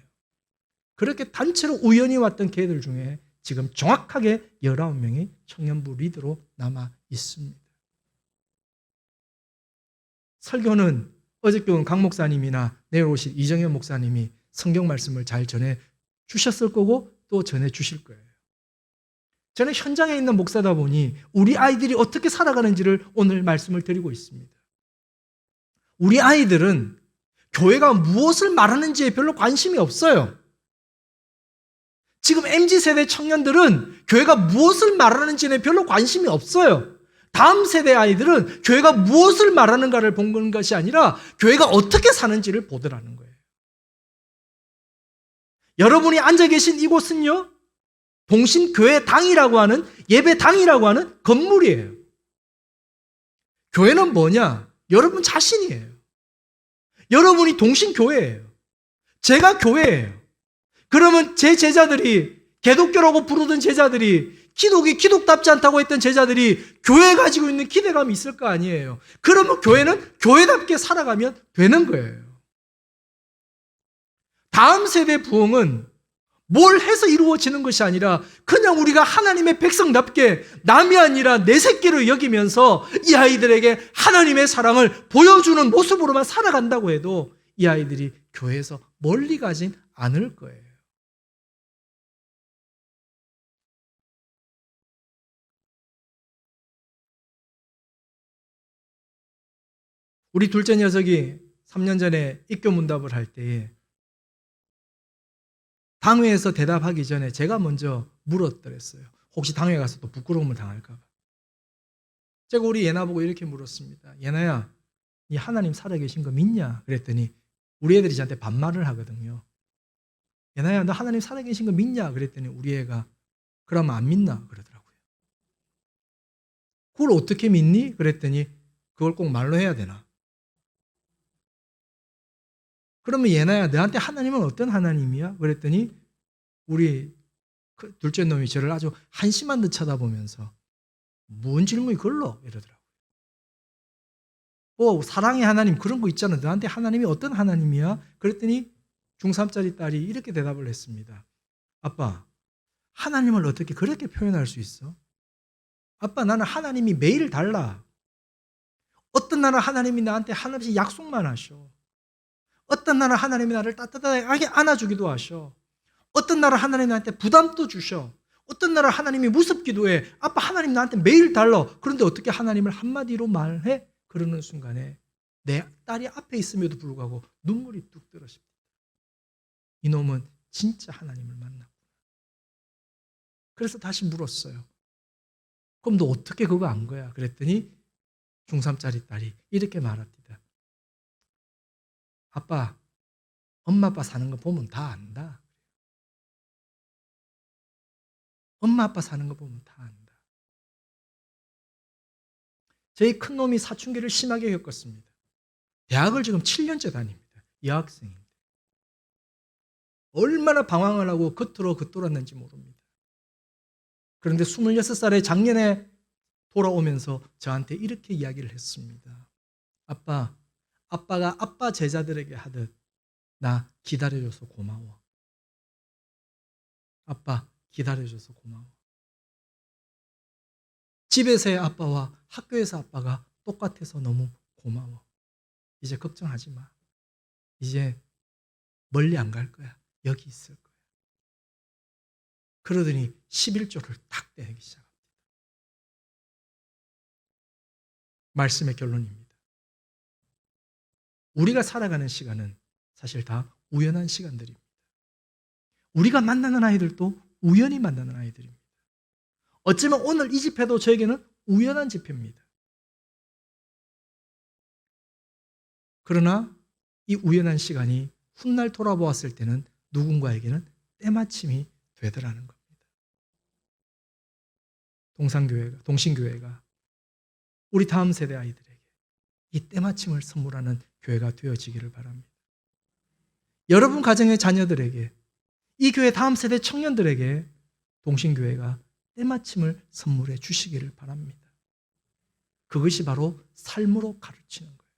그렇게 단체로 우연히 왔던 걔들 중에 지금 정확하게 19명이 청년부 리더로 남아 있습니다. 설교는 어저께 온 강 목사님이나 내일 오실 이정현 목사님이 성경 말씀을 잘 전해 주셨을 거고 또 전해 주실 거예요. 저는 현장에 있는 목사다 보니 우리 아이들이 어떻게 살아가는지를 오늘 말씀을 드리고 있습니다. 우리 아이들은 교회가 무엇을 말하는지에 별로 관심이 없어요. 지금 MZ세대 청년들은 교회가 무엇을 말하는지에 별로 관심이 없어요. 다음 세대 아이들은 교회가 무엇을 말하는가를 보는 것이 아니라 교회가 어떻게 사는지를 보더라는 거예요. 여러분이 앉아 계신 이곳은요, 동신교회당이라고 하는, 예배당이라고 하는 건물이에요. 교회는 뭐냐? 여러분 자신이에요. 여러분이 동신교회예요. 제가 교회예요. 그러면 제 제자들이, 개독교라고 부르던 제자들이, 기독이 기독답지 않다고 했던 제자들이 교회에 가지고 있는 기대감이 있을 거 아니에요. 그러면 교회는 교회답게 살아가면 되는 거예요. 다음 세대 부흥은 뭘 해서 이루어지는 것이 아니라 그냥 우리가 하나님의 백성답게 남이 아니라 내 새끼로 여기면서 이 아이들에게 하나님의 사랑을 보여주는 모습으로만 살아간다고 해도 이 아이들이 교회에서 멀리 가진 않을 거예요. 우리 둘째 녀석이 3년 전에 입교 문답을 할 때에 당회에서 대답하기 전에 제가 먼저 물었더랬어요. 혹시 당회 가서 또 부끄러움을 당할까 봐. 제가 우리 예나 보고 이렇게 물었습니다. 예나야, 니 하나님 살아계신 거 믿냐? 그랬더니 우리 애들이 저한테 반말을 하거든요. 예나야, 너 하나님 살아계신 거 믿냐? 그랬더니 우리 애가 그러면 안 믿나? 그러더라고요. 그걸 어떻게 믿니? 그랬더니 그걸 꼭 말로 해야 되나? 그러면 예나야, 너한테 하나님은 어떤 하나님이야? 그랬더니 우리 둘째 놈이 저를 아주 한심한 듯 쳐다보면서 뭔 질문이 걸러? 이러더라고요. 사랑의 하나님 그런 거 있잖아. 너한테 하나님이 어떤 하나님이야? 그랬더니 중3짜리 딸이 이렇게 대답을 했습니다. 아빠, 하나님을 어떻게 그렇게 표현할 수 있어? 아빠, 나는 하나님이 매일 달라. 어떤 날은 하나님이 나한테 한없이 약속만 하셔. 어떤 날은 하나님이 나를 따뜻하게 안아주기도 하셔. 어떤 날은 하나님이 나한테 부담도 주셔. 어떤 날은 하나님이 무섭기도 해. 아빠, 하나님 나한테 매일 달라. 그런데 어떻게 하나님을 한마디로 말해? 그러는 순간에 내 딸이 앞에 있음에도 불구하고 눈물이 뚝 떨어집니다. 이놈은 진짜 하나님을 만났구나. 그래서 다시 물었어요. 그럼 너 어떻게 그거 안 거야? 그랬더니 중3짜리 딸이 이렇게 말합니다. 아빠, 엄마 아빠 사는 거 보면 다 안다. 엄마 아빠 사는 거 보면 다 안다. 저희 큰놈이 사춘기를 심하게 겪었습니다. 대학을 지금 7년째 다닙니다. 여학생인데. 얼마나 방황을 하고 겉으로 겉돌았는지 모릅니다. 그런데 26살에 작년에 돌아오면서 저한테 이렇게 이야기를 했습니다. 아빠가 아빠 제자들에게 하듯 나 기다려줘서 고마워. 아빠 기다려줘서 고마워. 집에서의 아빠와 학교에서 아빠가 똑같아서 너무 고마워. 이제 걱정하지 마. 이제 멀리 안 갈 거야. 여기 있을 거야. 그러더니 11조를 탁 떼기 시작합니다. 말씀의 결론입니다. 우리가 살아가는 시간은 사실 다 우연한 시간들입니다. 우리가 만나는 아이들도 우연히 만나는 아이들입니다. 어쩌면 오늘 이 집회도 저에게는 우연한 집회입니다. 그러나 이 우연한 시간이 훗날 돌아보았을 때는 누군가에게는 때마침이 되더라는 겁니다. 동신교회가 우리 다음 세대 아이들에게 이 때마침을 선물하는 교회가 되어지기를 바랍니다. 여러분 가정의 자녀들에게, 이 교회 다음 세대 청년들에게 동신교회가 때마침을 선물해 주시기를 바랍니다. 그것이 바로 삶으로 가르치는 거예요.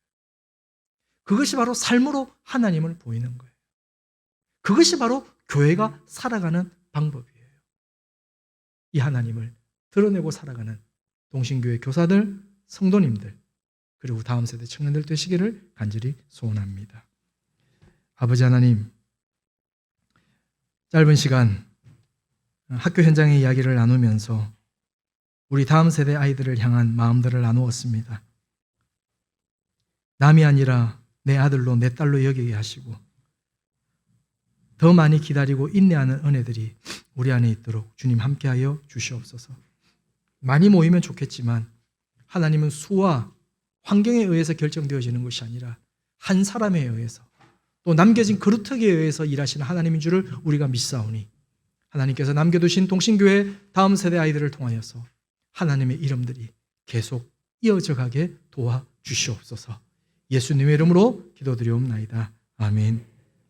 그것이 바로 삶으로 하나님을 보이는 거예요. 그것이 바로 교회가 살아가는 방법이에요. 이 하나님을 드러내고 살아가는 동신교회 교사들, 성도님들, 그리고 다음 세대 청년들 되시기를 간절히 소원합니다. 아버지 하나님, 짧은 시간 학교 현장의 이야기를 나누면서 우리 다음 세대 아이들을 향한 마음들을 나누었습니다. 남이 아니라 내 아들로 내 딸로 여기게 하시고 더 많이 기다리고 인내하는 은혜들이 우리 안에 있도록 주님 함께하여 주시옵소서. 많이 모이면 좋겠지만 하나님은 수와 환경에 의해서 결정되어지는 것이 아니라 한 사람에 의해서 또 남겨진 그루터기에 의해서 일하시는 하나님인 줄을 우리가 믿사오니 하나님께서 남겨두신 동신교회 다음 세대 아이들을 통하여서 하나님의 이름들이 계속 이어져 가게 도와주시옵소서. 예수님의 이름으로 기도드리옵나이다. 아멘.